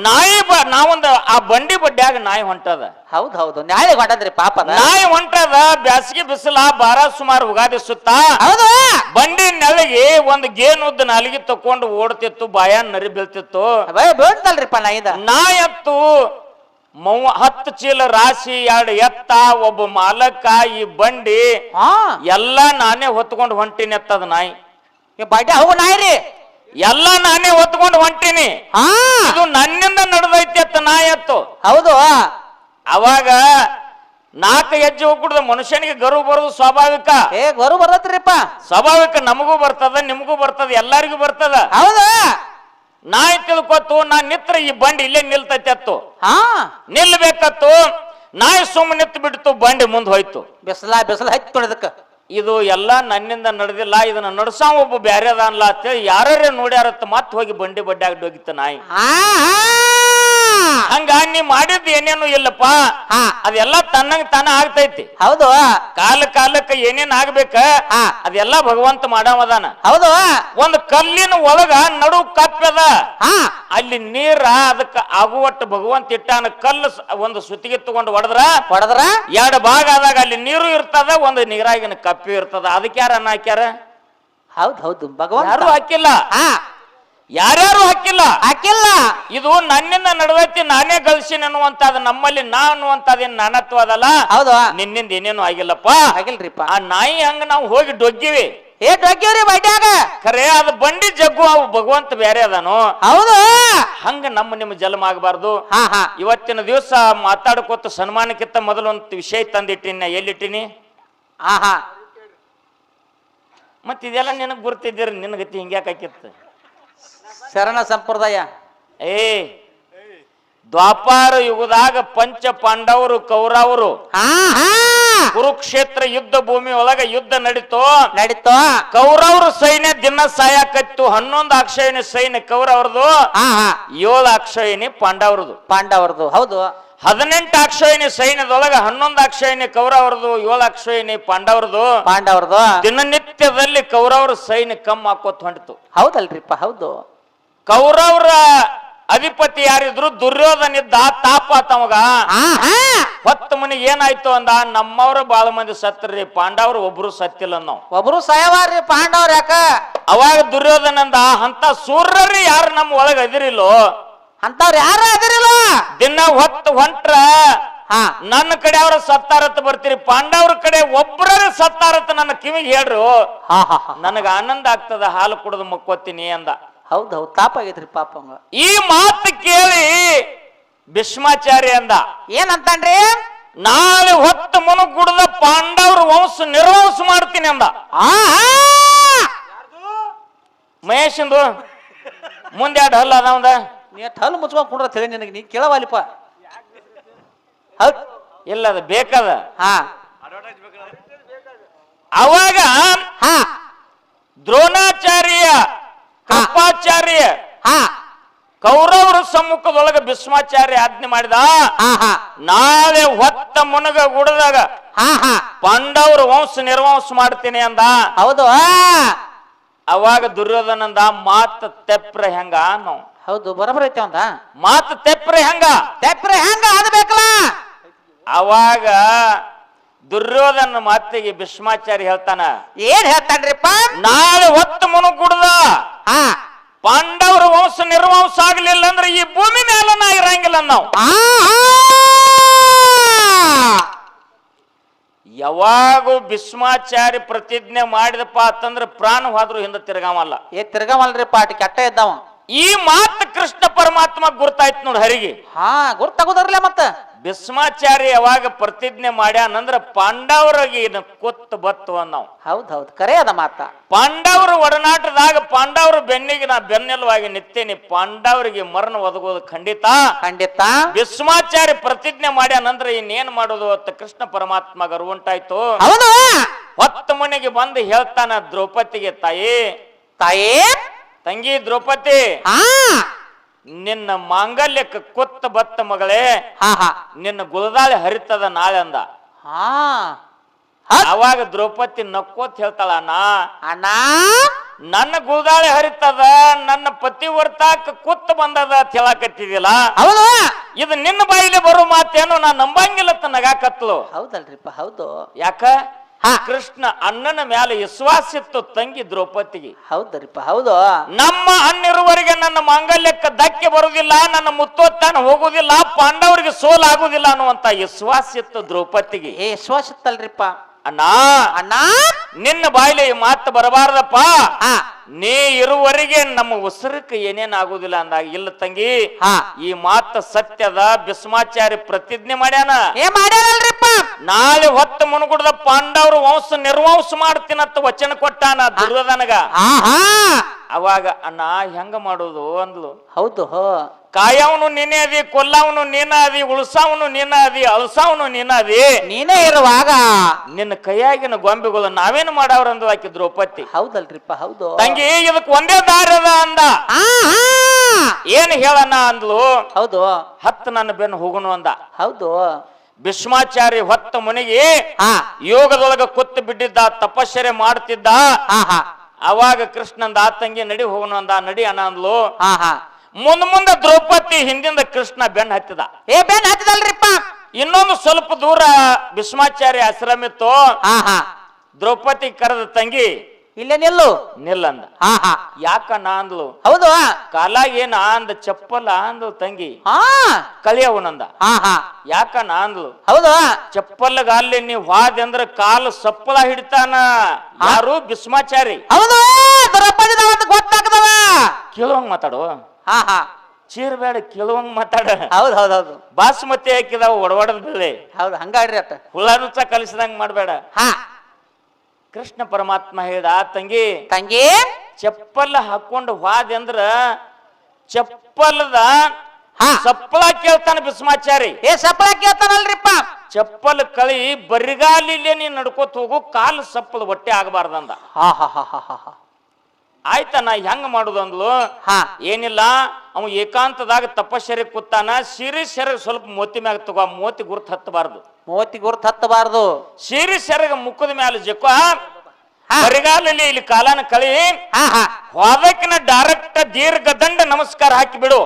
ನಾಯಿ ನಾವೊಂದು ಆ ಬಂಡಿ ಬಡ್ಡ್ಯಾಗ ನಾಯಿ ಹೊಂಟದ. ಹೌದು ನಾಯಿ ಹೊಂಟದ್ರಿ ಪಾಪ. ನಾಯಿ ಹೊಂಟದ ಬ್ಯಾಸಿಗೆ ಬಿಸಿಲ ಬಾರ ಸುಮಾರು ಉಗಾದಿ ಸುತ್ತ. ಹೌದು ಬಂಡಿ ನೆಲಗಿ ಒಂದು ಗೇನುದ್ದ ನಾಲಿಗೆ ತಕೊಂಡು ಓಡ್ತಿತ್ತು, ಬಾಯಾನ್ ನರಿ ಬೀಳ್ತಿತ್ತು. ಬೀಳ್ತಲ್ರಿಪ್ಪ ನಾಯತ್ತು 10 ಚೀಲ ರಾಶಿ 2 ಎತ್ತ ಒಬ್ಬ ಮಾಲಕ ಈ ಬಂಡಿ ಎಲ್ಲ ನಾನೇ ಹೊತ್ಕೊಂಡು ಹೊಂಟೀನಿ ಎತ್ತದ ನಾಯಿ. ಬಡ್ಡೆ ಹೋಗು ನಾಯಿ ರೀ ಎಲ್ಲ ನಾನೇ ಹೊತ್ಕೊಂಡು ಹೊಂಟೀನಿ, ಇದು ನನ್ನಿಂದ ನಡೆದೈತಿ ಅತ್ತ ನಾಯಿ ಎತ್ತು. ಹೌದು ಅವಾಗ 4 ಹೆಜ್ಜೆ ಹೋಗ್ಬಿಡ್ದ ಮನುಷ್ಯನಿಗೆ ಗರು ಬರೋದು ಸ್ವಾಭಾವಿಕ. ಗರು ಬರತ್ರಿಪ್ಪ ಸ್ವಾಭಾವಿಕ. ನಮಗೂ ಬರ್ತದ ನಿಮಗೂ ಬರ್ತದ ಎಲ್ಲರಿಗೂ ಬರ್ತದ. ಹೌದು ನಾಯಿ ತಿಳ್ಕೊತ್ತು ನಾ ನಿತ್ರ ಈ ಬಂಡಿ ಇಲ್ಲೇ ನಿಲ್ತೈತಿ ಅತ್ತು. ನಿಲ್ಬೇಕತ್ತು ನಾಯಿ ಸುಮ್ಮನೆ ನಿಂತು ಬಿಡ್ತು, ಬಂಡಿ ಮುಂದೆ ಹೋಯ್ತು. ಬಿಸಿಲ ಹಚ್ಚಿ ಇದು ಎಲ್ಲ ನನ್ನಿಂದ ನಡೆದಿಲ್ಲ, ಇದನ್ನ ನಡ್ಸಾ ಒಬ್ಬ ಬ್ಯಾರೆ ಅದ ಅನ್ಲ ಅಂತೇಳಿ ಯಾರೇ ನೋಡ್ಯಾರತ್ತ ಮತ್ ಹೋಗಿ ಬಂಡಿ ಬಡ್ಡ್ಯಾಗ ಡೋಗಿತ್ತ ನಾಯಿ. ಹಂಗ ನೀ ಮಾಡಿದ್ ಏನೇನು ಇಲ್ಲಪ್ಪ, ಅದೆಲ್ಲ ತನ್ನಂಗ ತಾನ ಆಗ್ತೈತಿ. ಹೌದು ಕಾಲಕ್ಕೆ ಏನೇನ್ ಆಗ್ಬೇಕ ಅದೆಲ್ಲ ಭಗವಂತ ಮಾಡವದಾನ. ಹೌದು ಒಂದು ಕಲ್ಲಿನ ಒಳಗ ನಡು ಕಪ್ಪದ, ಅಲ್ಲಿ ನೀರ ಅದಕ್ಕ ಆಗುವಟ್ಟು ಭಗವಂತ ಇಟ್ಟಾನ. ಕಲ್ಲು ಒಂದು ಸುತ್ತಿಗೆ ತಗೊಂಡು ಹೊಡೆದ್ರ 2 ಭಾಗ ಆದಾಗ ಅಲ್ಲಿ ನೀರು ಇರ್ತದ, ಒಂದು ನೀರಾಗಿನ ಕಪ್ಪಿ ಇರ್ತದ. ಅದಕ್ಕೆ ಯಾರ ಅನ್ನ ಹಾಕ್ಯಾರ? ಹೌದು ಭಗವಂತ ಯಾರು ಹಾಕಿಲ್ಲ, ಯಾರ್ಯಾರು ಹಾಕಿಲ್ಲ. ಇದು ನನ್ನಿಂದ ನಡವೈತಿ, ನಾನೇ ಗಳಿಸಿನ ಅನ್ನುವಂತದ ನಮ್ಮಲ್ಲಿ ನಾ ಅನ್ನುವಂತದೇನ್ ನಾನತ್ವ ಅದಲ್ಲ. ಹೌದು ನಿನ್ನಿಂದ ಏನೇನು ಆಗಿಲ್ಲಪ್ಪ. ಆಗಿಲ್ರಿಪ್ಪ. ಆ ನಾಯಿ ಹಂಗ ನಾವು ಹೋಗಿ ಡೊಗ್ಗಿವಿ. ಡೊಗ್ಗಿವ್ರಿ ಬಡ್ಯಾಗ. ಖರೆ ಅದು ಬಂಡಿ ಜಗ್ಗು, ಅವು ಭಗವಂತ ಬೇರೆ ಅದಾನು. ಹೌದು ಹಂಗ ನಿಮ್ಮ ಜನ್ಮ ಆಗಬಾರ್ದು. ಇವತ್ತಿನ ದಿವಸ ಮಾತಾಡ್ಕೋತ ಸನ್ಮಾನಕ್ಕಿಂತ ಮೊದಲು ಒಂದು ವಿಷಯ ತಂದಿಟ್ಟಿನಿ. ಎಲ್ಲಿಟ್ಟಿನಿ? ಮತ್ ಇದೆಲ್ಲ ನಿನಗ್ ಗುರ್ತಿದ್ದೀರಿ, ನಿನಗತಿ ಹಿಂಗ್ಯಾಕಿತ್ತು ಶರಣ ಸಂಪ್ರದಾಯ. ದ್ವಾಪಾರ ಯುಗದಾಗ ಪಂಚ ಪಾಂಡವರು ಕೌರವರು ಕುರುಕ್ಷೇತ್ರ ಯುದ್ಧ ಭೂಮಿ ಒಳಗ ಯುದ್ಧ ನಡೀತು. ಕೌರವ್ರ ಸೈನ್ಯ ದಿನ ಸಾಯಕತ್ತು. 11 ಅಕ್ಷಯಣಿ ಸೈನ್ಯ ಕೌರವ್ರದು, 7 ಅಕ್ಷಯಣಿ ಪಾಂಡವ್ರದು. ಹೌದು 18 ಅಕ್ಷಯಣಿ ಸೈನ್ಯದೊಳಗ 11 ಅಕ್ಷಯಣಿ ಕೌರವ್ರದು, 7 ಅಕ್ಷಯಣಿ ಪಾಂಡವ್ರದು. ದಿನನಿತ್ಯದಲ್ಲಿ ಕೌರವ್ರ ಸೈನ್ಯ ಕಮ್ಮಿ ಹಾಕೋತ್ ಹೊಂಟಿತು. ಹೌದಲ್ರಿಪ್ಪ. ಹೌದು ಕೌರವ್ರ ಅಧಿಪತಿ ಯಾರಿದ್ರು? ದುರ್ಯೋಧನ ಇದ್ದ. ತಾಪ ತಮಗ ಹೊತ್ತು ಮನಿಗೆ ಏನಾಯ್ತು ಅಂದ, ನಮ್ಮವ್ರ ಬಾಳ ಮಂದಿ ಸತ್ರಿ, ಪಾಂಡವ್ರು ಒಬ್ರು ಸತ್ತಿಲ್ಲ. ನಾವು ಒಬ್ರು ಸಾಯವಾರ್ರಿ ಪಾಂಡವ್ರ ಯಾಕ? ಅವಾಗ ದುರ್ಯೋಧನ ಅಂದ, ಅಂತ ಸೂರ್ಯರಿ ಯಾರು ನಮ್ಮ ಒಳಗ ಅದಿರಿಲ್ಲೋ, ಅಂತವ್ರು ಯಾರು ಅದಿರಿಲ್ಲ. ದಿನ ಹೊಂಟ್ರ ನನ್ನ ಕಡೆ ಅವ್ರ ಸತ್ತಾರತ್ ಬರ್ತೀರಿ, ಪಾಂಡವ್ರ ಕಡೆ ಒಬ್ರ ಸತ್ತಾರತ್ ನನ್ನ ಕಿವಿಗೆ ಹೇಳ್ರು, ನನಗ ಆನಂದ ಆಗ್ತದ, ಹಾಲು ಕುಡಿದು ಮಕ್ಕೋತೀನಿ ಅಂದ. ಹೌದು ತಾಪಾಗೈತ್ರಿ ಪಾಪ. ಈ ಮಾತು ಕೇಳಿ ಭೀಷ್ಮಾಚಾರ್ಯ ಅಂದ, ಏನಂತಾನ್ರಿ? ನಾಳೆ ಹೊತ್ತು ಮುನುಗುಡ್ದ ಪಾಂಡವ್ರ ವಂಶ ನಿರ್ವಂಶ ಮಾಡ್ತೀನಿ ಅಂದ. ಮಹೇಶಂದು ಮುಂದೆ 2 ಹಲ್ಲು ಅದಾವಂದ. ನೀ ಹಲ್ಲು ಮುಚ್ಕೊಂಡ್ ಕುಡ್ರ ತಲೆ ನಿನಗೆ ನೀ ಕೇಳವಾಲಿಪ್ಪ. ಹೌದ್ ಇಲ್ಲ ಅದು ಬೇಕದ. ಹಾ ಅವಾಗ ಹಾ ದ್ರೋಣಾಚಾರ್ಯ ಕೃಪಾಚಾರ್ಯ ಹಾ ಕೌರವರ ಸಮ್ಮುಖದೊಳಗ ಭೀಷ್ಮಾಚಾರ್ಯ ಆಜ್ಞೆ ಮಾಡಿದ, ಹಾ ಹಾ ನಾಳೆ ಹೊತ್ತ ಮುನಗ ಗುಡದಾಗ ಹಾ ಹಾ ಪಾಂಡವರ ವಂಶ ನಿರ್ವಂಶ ಮಾಡ್ತೀನಿ ಅಂದ. ಹೌದು ಅವಾಗ ದುರ್ಯೋಧನಂದ ಮಾತು ತೆಪ್ರ ಹೆಂಗ ನಾವು ಹೌದು ಬರೋಬ್ಬರ ಐತೆ ಅವಂದ ಮಾತು ತೆಪ್ರ ಹೆಂಗ ತೆಪ್ರೆ ಹೆಂಗ ಅದು ಬೇಕಲ್ಲ. ಅವಾಗ ದುರ್ಯೋಧನ ಮಾತಿಗೆ ಭೀಷ್ಮಾಚಾರ್ಯ ಹೇಳ್ತಾನ, ಏನ್ ಹೇಳ್ತಾನ್ರಿಪ್ಪ? ನಾಳೆ ಹೊತ್ತು ಮುನುಗುಡ್ದ ಹಾ ಪಾಂಡವರ ವಂಶ ನಿರ್ವಂಶ ಆಗ್ಲಿಲ್ಲ ಅಂದ್ರೆ ಈ ಭೂಮಿ ಮೇಲೆ ನಾ ಇರಂಗಿಲ್ಲ ನಾವು. ಯಾವಾಗೂ ಭೀಷ್ಮಾಚಾರ್ಯ ಪ್ರತಿಜ್ಞೆ ಮಾಡಿದಪ್ಪ ಅಂತಂದ್ರೆ ಪ್ರಾಣ ಹೋದ್ರು ಹಿಂದೆ ತಿರ್ಗಾಮಲ್ಲ. ತಿರ್ಗಮಲ್ರಿಪ್ಪ ಅಟ್ ಕೆಟ್ಟ ಇದ್ದಾವ. ಈ ಮಾತು ಕೃಷ್ಣ ಪರಮಾತ್ಮ ಗುರ್ತಾಯ್ತು ನೋಡಿ ಹರಿಗೆ. ಹಾ ಗುರ್ತಾಗೋದ್ರಲ್ಲ ಮತ್ತ ಭೀಷ್ಮಾಚಾರ್ಯ ಯಾವಾಗ ಪ್ರತಿಜ್ಞೆ ಮಾಡ್ಯಾನಂದ್ರ ಪಾಂಡವರಿಗೆ ಕೊತ್ತು ಬತ್ತು ನಾವು. ಹೌದ್ ಹೌದ್ ಕರೆ ಅದ ಮಾತ. ಪಾಂಡವರ ಒಡನಾಟದಾಗ ಪಾಂಡವರ ಬೆನ್ನಿಗೆ ನಾ ಬೆನ್ನೆಲುವಾಗಿ ನಿತ್ತೇನೆ, ಪಾಂಡವರಿಗೆ ಮರಣ ಒದಗೋದು ಖಂಡಿತ ಖಂಡಿತ. ಭೀಷ್ಮಾಚಾರ್ಯ ಪ್ರತಿಜ್ಞೆ ಮಾಡ್ಯಾನಂದ್ರ ಇನ್ನೇನ್ ಮಾಡೋದು ಅಂತ ಕೃಷ್ಣ ಪರಮಾತ್ಮ ಗರ್ವಂಟಾಯ್ತು. ಹೌದು ಹೊತ್ತ ಮನೆಗೆ ಬಂದು ಹೇಳ್ತಾನ ದ್ರೌಪದಿಗೆ, ತಾಯಿ ತಾಯೇ ತಂಗಿ ದ್ರೌಪದಿ, ಹಾ ನಿನ್ನ ಮಾಂಗಲ್ಯಕ್ಕೆ ಕೊತ್ತ ಬತ್ತ ಮಗಳೇ, ಹಾ ಹಾ ನಿನ್ನ ಗುಲದಾಳಿ ಹರಿತದ ನಾಳೆ ಅಂದ. ಹಾ ಅವಾಗ ದ್ರೌಪದಿ ನಕ್ಕೋತ್ ಹೇಳ್ತಾಳ, ಅಣ್ಣ ನನ್ನ ಗುಲದಾಳಿ ಹರಿತದ, ನನ್ನ ಪತಿವರ್ತಾಕ ಕುತ್ತ ಬಂದದ ಅಂತ ಹೇಳಕತ್ತಿದಿಲ್ಲ, ಹೌದು ಇದು ನಿನ್ನ ಬಾಯಿಲೆ ಬರೋ ಮಾತೇನು ನಾ ನಂಬಂಗಿಲ್ಲ ಅಂತ ನಗಾಕತ್ಲು. ಹೌದಲ್ರಿಪ್ಪ ಹೌದು. ಯಾಕ ಕೃಷ್ಣ ಅಣ್ಣನ ಮ್ಯಾಲ ವಿಶ್ವಾಸ ಇತ್ತು ತಂಗಿ ದ್ರೌಪದಿಗೆ. ಹೌದರಿಪ್ಪ ಹೌದು. ನಮ್ಮ ಅಣ್ಣಿರುವರಿಗೆ ನನ್ನ ಮಾಂಗಲ್ಯಕ್ಕೆ ಧಕ್ಕೆ ಬರುವುದಿಲ್ಲ, ನನ್ನ ಮುತ್ತೋತ್ತಾನ ಹೋಗುದಿಲ್ಲ, ಪಾಂಡವರಿಗೆ ಸೋಲಾಗುದಿಲ್ಲ ಅನ್ನುವಂತ ವಿಶ್ವಾಸ ಇತ್ತು ದ್ರೌಪದಿಗೆ. ವಿಶ್ವಾಸ ಇತ್ತಲ್ರಿಪ್ಪ. ಅಣ್ಣ ಅಣ್ಣ ನಿನ್ನ ಬಾಯಿಲೆ ಈ ಮಾತು ಬರಬಾರ್ದಪ್ಪ, ನೀ ಇರುವರೆಗೆ ನಮ್ಮ ಉಸಿರಕ್ಕೆ ಏನೇನ್ ಆಗುದಿಲ್ಲ ಅಂದಾಗ, ಇಲ್ಲ ತಂಗಿ ಈ ಮಾತು ಸತ್ಯದ, ಭೀಷ್ಮಾಚಾರ್ಯ ಪ್ರತಿಜ್ಞೆ ಮಾಡ್ಯಾನ, ಮಾಡ್ಯಾನಲ್ರಿಪ್ಪ ನಾಳೆ ಹೊತ್ತು ಮುನುಗುಡ್ದ ಪಾಂಡವರು ವಂಶ ನಿರ್ವಂಶ ಮಾಡ್ತೀನಂತ ವಚನ ಕೊಟ್ಟಾನ ದುರ್ಯೋಧನಗ. ಅವಾಗ ಅಣ್ಣ ಹೆಂಗ ಮಾಡೋದು ಅಂದ್ಲು. ಹೌದು ಕಾಯವನು ನೀನೇ ಅದಿ, ಕೊಲ್ಲವನು ನೀನ ಅದಿ, ಉಳ್ಸಾವನು ನೀನ ಅದಿ, ಅಳಸಾವನು ನೀನ ಅದಿ, ನೀನೇ ಇರುವಾಗ ನಿನ್ನ ಕೈಯಾಗಿನ ಗೊಂಬೆಗಳು ನಾವೇನು ಮಾಡವ್ರ ಅಂದ ಆಕಿ ದ್ರೌಪದಿ. ಹೌದಲ್ರಿಪ್ಪ ಹೌದು. ತಂಗಿ ಇದಕ್ ಒಂದೇ ದಾರಿ ಅದ ಅಂದ. ಏನ್ ಹೇಳಣ್ಣ ಅಂದ್ಲು. ಹೌದು ಹತ್ತು ನನ್ನ ಬೆನ್ನು ಹೋಗುನು ಅಂದ. ಹೌದು ಭೀಷ್ಮಾಚಾರ್ಯ ಹೊತ್ತ ಮುನಿಗೆ ಯೋಗದೊಳಗ ಕುತ್ತು ಬಿಟ್ಟಿದ್ದ, ತಪಶ್ಚರ್ಯ ಮಾಡ್ತಿದ್ದ. ಅವಾಗ ಕೃಷ್ಣಂದ ಆ ತಂಗಿ ನಡಿ ಹೋಗುನು ಅಂದ. ನಡಿ ಅಣ್ಣ ಅಂದ್ಲು. ಮುಂದ ದ್ರೌಪದಿ ಹಿಂದಿಂದ ಕೃಷ್ಣ ಬೆನ್ನ ಹತ್ತಿದ. ಬೆನ್ನ ಹತ್ತಿದಲ್ರಿಪ್ಪ. ಇನ್ನೊಂದು ಸ್ವಲ್ಪ ದೂರ ಭೀಷ್ಮಾಚಾರ್ಯ ಆಶ್ರಮ ಇತ್ತು. ದ್ರೌಪದಿ ಕರೆದ, ತಂಗಿ ಇಲ್ಲೇ ನಿಲ್ಲು ನಿಲ್ಲಂದ. ಯಾಕಣ್ಣ ಅಂದ್ಲು. ಹೌದು ಕಾಲಾಗ ಏನ ಅಂದ, ಚಪ್ಪಲ ಅಂದ್ಲು ತಂಗಿ. ಕಲಿಯವನಂದ. ಯಾಕಣ್ಣ ಅಂದ್ಲು. ಹೌದು ಚಪ್ಪಲ್ಗ ಅಲ್ಲಿ ನೀವು ಹಾದಿ ಅಂದ್ರ ಕಾಲು ಸಪ್ಪಳ ಹಿಡಿತಾನ. ಯಾರು? ಭೀಷ್ಮಾಚಾರಿ. ಹೌದು ಗೊತ್ತಾಗ್ತದ. ಕೇಳುವಂಗ ಮಾತಾಡು. ಚೀರ್ಬೇಡ, ಕೇಳುವಂಗ ಮಾತಾಡ. ಹೌದು ಹೌದು ಹೌದು. ಬಾಸುಮತಿ ಹಾಕಿದಾವ ಒಡವಡದ ಬೆಳೆ. ಹೌದು ಹಂಗಾಡ್ರಿ ಅತ್ತ ಹುಳನುಚ್ಚ ಕಲಿಸಿದಂಗ ಮಾಡ್ಬೇಡ. ಕೃಷ್ಣ ಪರಮಾತ್ಮ ಹೇಳ್ದ, ತಂಗಿ ತಂಗಿ ಚಪ್ಪಲ್ ಹಾಕೊಂಡು ಹೋದೆ ಅಂದ್ರ ಚಪ್ಪಲ್ದ ಸಪ್ಪಳ ಕೇಳ್ತಾನ ಭೀಷ್ಮಾಚಾರಿ. ಸಪ್ಪಳ ಕೇಳ್ತಾನಲ್ರಿಪ್ಪ. ಚಪ್ಪಲ್ ಕಳಿ ಬರಿಗಾಲಿಲ್ಲೇ ನೀ ನಡ್ಕೋತ ಹೋಗು, ಕಾಲು ಸಪ್ಪಳ ಹೊಟ್ಟೆ ಆಗಬಾರ್ದಂದ. ಆಯ್ತ ನಾ ಹೆಂಗ ಮಾಡುದು ಅಂದ್ಲು. ಏನಿಲ್ಲ, ಅವ ಏಕಾಂತದಾಗ ತಪಶ್ಚರ್ಯ ಕೂತಾನ, ಸೆರಗ ಸ್ವಲ್ಪ ಮೋತಿ ಮ್ಯಾಗ ತಗೋ, ಮೋತಿ ಗುರ್ತ ಹತ್ತಬಾರ್ದು. ಮೋತಿ ಗುರ್ತ ಹತ್ತಬಾರ್ದು. ಸೆರಗ ಮುಖದ ಮ್ಯಾಲ ಜಕ್ಕೋ, ಬರಿಗಾಲಲ್ಲಿ ಇಲ್ಲಿ ಕಾಲನ ಕಳಿ, ಹೋದಕ್ಕಿನ ಡೈರೆಕ್ಟ್ ದೀರ್ಘ ದಂಡ ನಮಸ್ಕಾರ ಹಾಕಿ ಬಿಡು.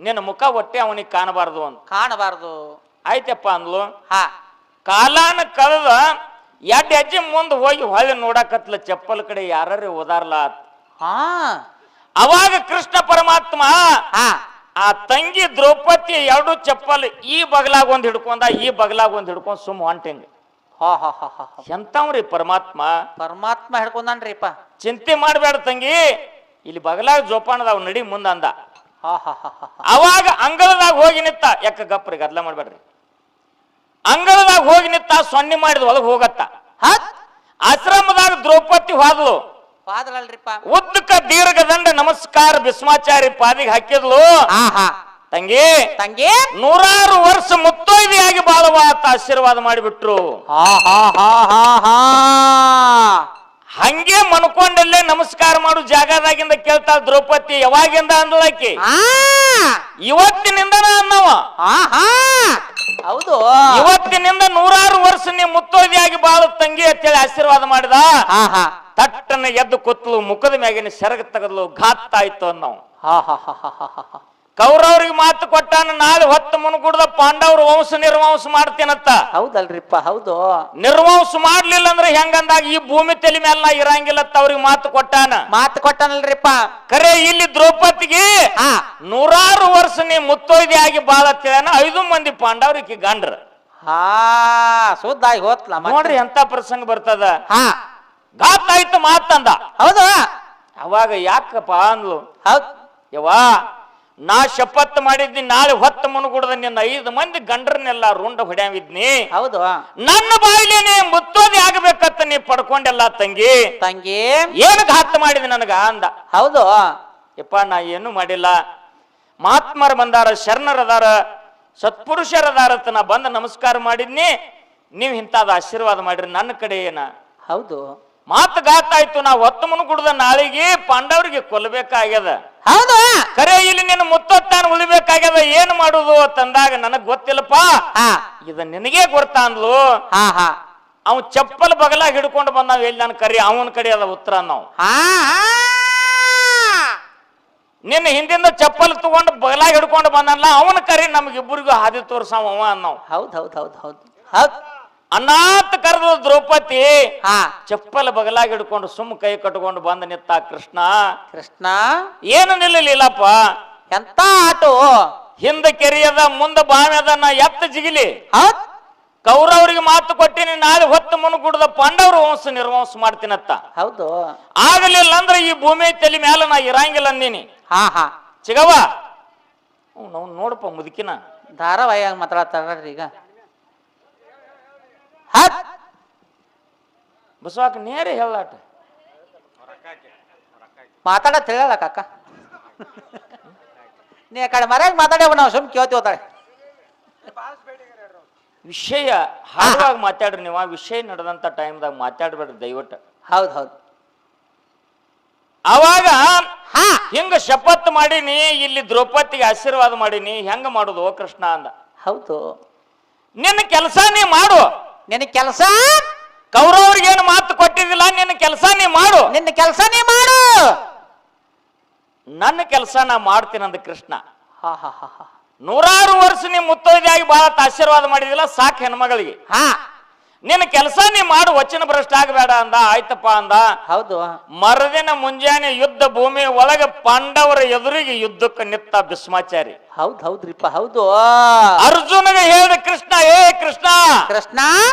ನಿನ್ನ ಮುಖ ಹೊಟ್ಟೆ ಅವನಿಗೆ ಕಾಣಬಾರ್ದು ಅಂತ. ಕಾಣಬಾರ್ದು. ಆಯ್ತಪ್ಪ ಅಂದ್ಲು. ಕಾಲಾನ ಕಳೆದ ಎಡ್ ಹೆಜ್ಜೆ ಮುಂದೆ ಹೋಗಿ ಹೊಳ್ಳಿ ನೋಡಕತ್ಲ, ಚಪ್ಪಲ್ ಕಡೆ ಯಾರು ಓದಾರ್ಲ. ಅವಾಗ ಕೃಷ್ಣ ಪರಮಾತ್ಮ ಆ ತಂಗಿ ದ್ರೌಪದಿ ಎರಡು ಚಪ್ಪಲ್ ಈ ಬಗಲಾಗ ಒಂದ್ ಹಿಡ್ಕೊಂಡ, ಈ ಬಗಲಾಗ ಒಂದ್ ಹಿಡ್ಕೊಂಡ್ ಸುಮ್ ಹೊಂಟೇಂಗ. ಎಂತವ್ರಿ ಪರಮಾತ್ಮ. ಪರಮಾತ್ಮ ಹಿಡ್ಕೊಂಡ್ರಿಪ್ಪ. ಚಿಂತೆ ಮಾಡ್ಬೇಡ ತಂಗಿ, ಇಲ್ಲಿ ಬಗಲಾಗ ಜೋಪಾನದಾವ್, ನಡಿ ಮುಂದ ಅಂದ. ಅವಾಗ ಅಂಗಳದಾಗ ಹೋಗಿ ನಿತ್ತ. ಯಾಕ ಗಪ್ರಿ ಗದ್ಲ ಮಾಡ್ಬೇಡ್ರಿ. ಅಂಗಳದಾಗ ಹೋಗಿ ನಿತ್ತ, ಸೊನ್ನೆ ಮಾಡಿದ ಒಳಗ್ ಹೋಗತ್ತ. ಆಶ್ರಮದಾಗ ದ್ರೌಪದಿ ಹೋದ್ಲು. ಉದ್ದಕ ದೀರ್ಘ ದಂಡ ನಮಸ್ಕಾರ ಭೀಷ್ಮಾಚಾರಿ ಪಾದಿಗೆ ಹಾಕಿದ್ಲು. ತಂಗಿ ತಂಗಿ ನೂರಾರು ವರ್ಷ ಮುತ್ತೈದೆಯಾಗಿ ಬಾಳುವ ಅಂತ ಆಶೀರ್ವಾದ ಮಾಡಿಬಿಟ್ರು. ಹಾ ಹಾ ಹಾ ಹಾ ಹಾ ಹಂಗೆ ಮನ್ಕೊಂಡಲ್ಲೇ ನಮಸ್ಕಾರ ಮಾಡು ಜಾಗದಾಗಿಂದ ಕೇಳ್ತಾಳ ದ್ರೌಪದಿ. ಯಾವಾಗಿಂದ ಅಂದಳಾಕಿ? ಇವತ್ತಿನಿಂದನ ಅನ್ನವ. ಹೌದು, ಇವತ್ತಿನಿಂದ ನೂರಾರು ವರ್ಷ ನೀ ಮುತ್ತೈದೆಯಾಗಿ ಬಾಳು ತಂಗಿ ಅಂತೇಳಿ ಆಶೀರ್ವಾದ ಮಾಡಿದ. ತಟ್ಟನ ಎದ್ದು ಕೂತ್ಲು, ಮುಖದ ಮ್ಯಾಗಿನ ಸೆರಗ ತಗದ್ಲು, ಘಾತ್ ಆಯ್ತು ಅನ್ನೋ. ಕೌರವ್ರಿಗೆ ಮಾತು ಕೊಟ್ಟಾನ, ನಾಳೆ ಹೊತ್ತು ಮುನ್ಗುಡ್ದ ಪಾಂಡವ್ರ ವಂಶ ನಿರ್ವಂಶ ಮಾಡ್ತೀನತ್ತ. ಹೌದಲ್ರಿಪ್ಪ, ಹೌದು. ನಿರ್ವಂಶ ಮಾಡ್ಲಿಲ್ಲ ಅಂದ್ರೆ ಹೆಂಗಂದಾಗ ಈ ಭೂಮಿ ತಲೆ ಮೇಲೆ ನಾ ಇರಂಗಿಲ್ಲತ್ತ ಅವ್ರಿಗೆ ಮಾತು ಕೊಟ್ಟಾನಲ್ರಿಪ್ಪ. ಖರೆ ಇಲ್ಲಿ ದ್ರೌಪದಿಗೆ ನೂರಾರು ವರ್ಷ ನೀ ಮುತ್ತೈದೆ ಆಗಿ ಬಾಳತ್ತೇನ 5 ಮಂದಿ ಪಾಂಡವ್ರಿಗೆ ಗಂಡ್ರ. ಸುದ್ದಾಗಿ ಹೋತ್ಲ ನೋಡ್ರಿ ಎಂತ ಪ್ರಸಂಗ ಬರ್ತದ. ಘಾತ ಆಯ್ತು ಮಾತಂದ. ಹೌದು. ಅವಾಗ ಯಾಕಪ್ಪ ಅಂದ್ಲು. ಹೌದ್ ಯವ್ವಾ, ನಾ ಶಪತ್ ಮಾಡಿದ್ನಿ, ನಾಳೆ ಹೊತ್ತ ಮುನ್ಗುಡ್ದ ನಿನ್ನ 5 ಮಂದಿ ಗಂಡ್ರನ್ನೆಲ್ಲ ರುಂಡ ಹೊಡ್ಯಾವಿದ್ನಿ. ಹೌದು. ನನ್ನ ಬಾಯಿಲೇನೆ ಮುತ್ತೋದಿ ಆಗಬೇಕತ್ತ ನೀ ಪಡ್ಕೊಂಡೆಲ್ಲ ತಂಗಿ. ತಂಗಿ ಏನು ಘಾತ ಮಾಡಿದ ನನಗ ಅಂದ. ಹೌದು. ಯಪ್ಪ, ನಾ ಏನು ಮಾಡಿಲ್ಲ. ಮಹಾತ್ಮರು ಬಂದಾರ, ಶರಣರದಾರ, ಸತ್ಪುರುಷರದಾರತ್ತ ನಾ ಬಂದ ನಮಸ್ಕಾರ ಮಾಡಿದ್ನಿ. ನೀವ್ ಇಂತಾದ ಆಶೀರ್ವಾದ ಮಾಡಿರಿ, ನನ್ನ ಕಡೆ ಏನ. ಹೌದು. ಮಾತು ಘಾತ ಆಯ್ತು. ನಾ ಹೊತ್ತು ಮುನ್ಗುಡ್ದ ನಾಳಿಗೆ ಪಾಂಡವ್ರಿಗೆ ಕೊಲ್ಲಬೇಕಾಗ್ಯದ. ಹೌದು. ಕರೆ ಇಲ್ಲಿ ನಿನ್ನ ಮುತ್ತತ್ತಾನ ಉಳಿಬೇಕಾಗ್ಯದ, ಏನ್ ಮಾಡುದು ತಂದಾಗ ನನಗ್ ಗೊತ್ತಿಲ್ಲಪ್ಪ, ಇದ ನಿನಗೆ ಗೊತ್ತಾ ಅಂದ್ಲು. ಅವ್ ಚಪ್ಪಲ್ ಬಗಲಾಗ ಹಿಡ್ಕೊಂಡು ಬಂದಾವ. ಎಲ್ಲಿ ನನ್ನ ಕರಿ ಅವನ ಕಡೆ ಅದ ಉತ್ತರ. ನಾವು ನಿನ್ನ ಹಿಂದಿಂದ ಚಪ್ಪಲ್ ತಗೊಂಡು ಬಗಲಾಗ ಹಿಡ್ಕೊಂಡು ಬಂದಲ್ಲ, ಅವನ ಕರಿ ನಮಗಿಬ್ಬರಿಗೂ ಹಾದಿ ತೋರ್ಸಾವ ಅನ್ನವ್. ಹೌದ್ ಹೌದ್ ಹೌದ್ ಹೌದ್ ಹೌದ್ ಅನಾಥ ಕರೆದು ದ್ರೌಪದಿ ಚಪ್ಪಲ ಬಗಲಾಗಿ ಹಿಡ್ಕೊಂಡು ಸುಮ್ಮ ಕೈ ಕಟ್ಕೊಂಡು ಬಂದ ನಿತ್ತ. ಕೃಷ್ಣ ಕೃಷ್ಣ ಏನು ನಿಲ್ಲಲಿಲ್ಲಪ್ಪ. ಎಂತ ಆಟೋ. ಹಿಂದ ಕೆರಿಯದ, ಮುಂದ ಬಾವಿ ಅದ, ನಾ ಎತ್ತ ಜಿಗಿಲಿ. ಹೌದ್. ಕೌರವರಿಗೆ ಮಾತು ಕೊಟ್ಟಿನಿ, ನಾಳೆ ಹೊತ್ತು ಮುನ್ಗುಡ್ದ ಪಾಂಡವ್ರ ವಂಶ ನಿರ್ವಂಶ ಮಾಡ್ತೀನತ್ತ. ಹೌದು. ಆಗಲಿಲ್ಲ ಅಂದ್ರೆ ಈ ಭೂಮಿ ತಲೆ ಮ್ಯಾಲ ನಾ ಇರಂಗಿಲ್ಲ ಅಂದೀನಿ. ಚಿಗವ ನಾವು ನೋಡಪ್ಪ ಮುದುಕಿನ ಧಾರಾವಾಹಿಯಾಗ ಮಾತಾಡ್ತಾರ್ರಿ ಈಗ. ಬಸವಾಕ ನೇರೇ ಹೇಳಾಟ ಮಾತಾಡತ್ ಹೇಳಲ್ಲ ಕಾಕ. ನೀ ಕಡೆ ಮರ್ಯಾಗ ಮಾತಾಡ್ಯಾವ, ನಾವು ಸುಮ್ ಕೇಳ್ತೀವತ್ತಾಳೆ. ವಿಷಯ ಹಾಡುವಾಗ ಮಾತಾಡ್ರಿ ನೀವು. ವಿಷಯ ನಡೆದಂತ ಟೈಮ್ದಾಗ ಮಾತಾಡ್ಬೇಡ್ರಿ ದಯವಿಟ್ಟು. ಹೌದ್ ಹೌದು. ಅವಾಗ ಹಿಂಗ ಶಪತ್ ಮಾಡೀನಿ, ಇಲ್ಲಿ ದ್ರೌಪದಿಗೆ ಆಶೀರ್ವಾದ ಮಾಡೀನಿ, ಹೆಂಗ ಮಾಡುದು ಕೃಷ್ಣ ಅಂದ. ಹೌದು. ನಿನ್ನ ಕೆಲಸ ನೀ ಮಾಡು. ನಿನ್ನ ಕೆಲಸ ಕೌರವ್ರಿಗೆ ಏನು ಮಾತು ಕೊಟ್ಟಿದ್ದಿಲ್ಲ, ನಿನ್ನ ಕೆಲಸ ನೀ ಮಾಡು. ನಿನ್ನ ಕೆಲಸ ನೀ ಮಾಡು. ನನ್ನ ಕೆಲಸ ನಾ ಮಾಡ್ತೀನಂದ ಕೃಷ್ಣ. ಹಾ ಹಾ ಹಾ ಹಾ. ನೂರಾರು ವರ್ಷ ನೀ ಮುತ್ತೈದೆಯಾಗಿ ಬಹಳ ಆಶೀರ್ವಾದ ಮಾಡಿದಿಲ್ಲ, ಸಾಕು ಹೆಣ್ಮಗಳಿಗೆ. ನಿನ್ನ ಕೆಲಸ ನೀ ಮಾಡು, ವಚನ ಭ್ರಷ್ಟ ಆಗಬೇಡ ಅಂದ. ಆಯ್ತಪ್ಪ ಅಂದ. ಹೌದು. ಮರದಿನ ಮುಂಜಾನೆ ಯುದ್ಧ ಭೂಮಿ ಒಳಗೆ ಪಾಂಡವರ ಎದುರಿಗೆ ಯುದ್ಧಕ್ಕೆ ನಿತ್ತ ಭೀಷ್ಮಾಚಾರಿ. ಹೌದ್ ಹೌದ್ರಿಪ್ಪ, ಹೌದು. ಅರ್ಜುನಗೆ ಹೇಳಿದ ಕೃಷ್ಣ, ಏ ಕೃಷ್ಣ, ಕೃಷ್ಣ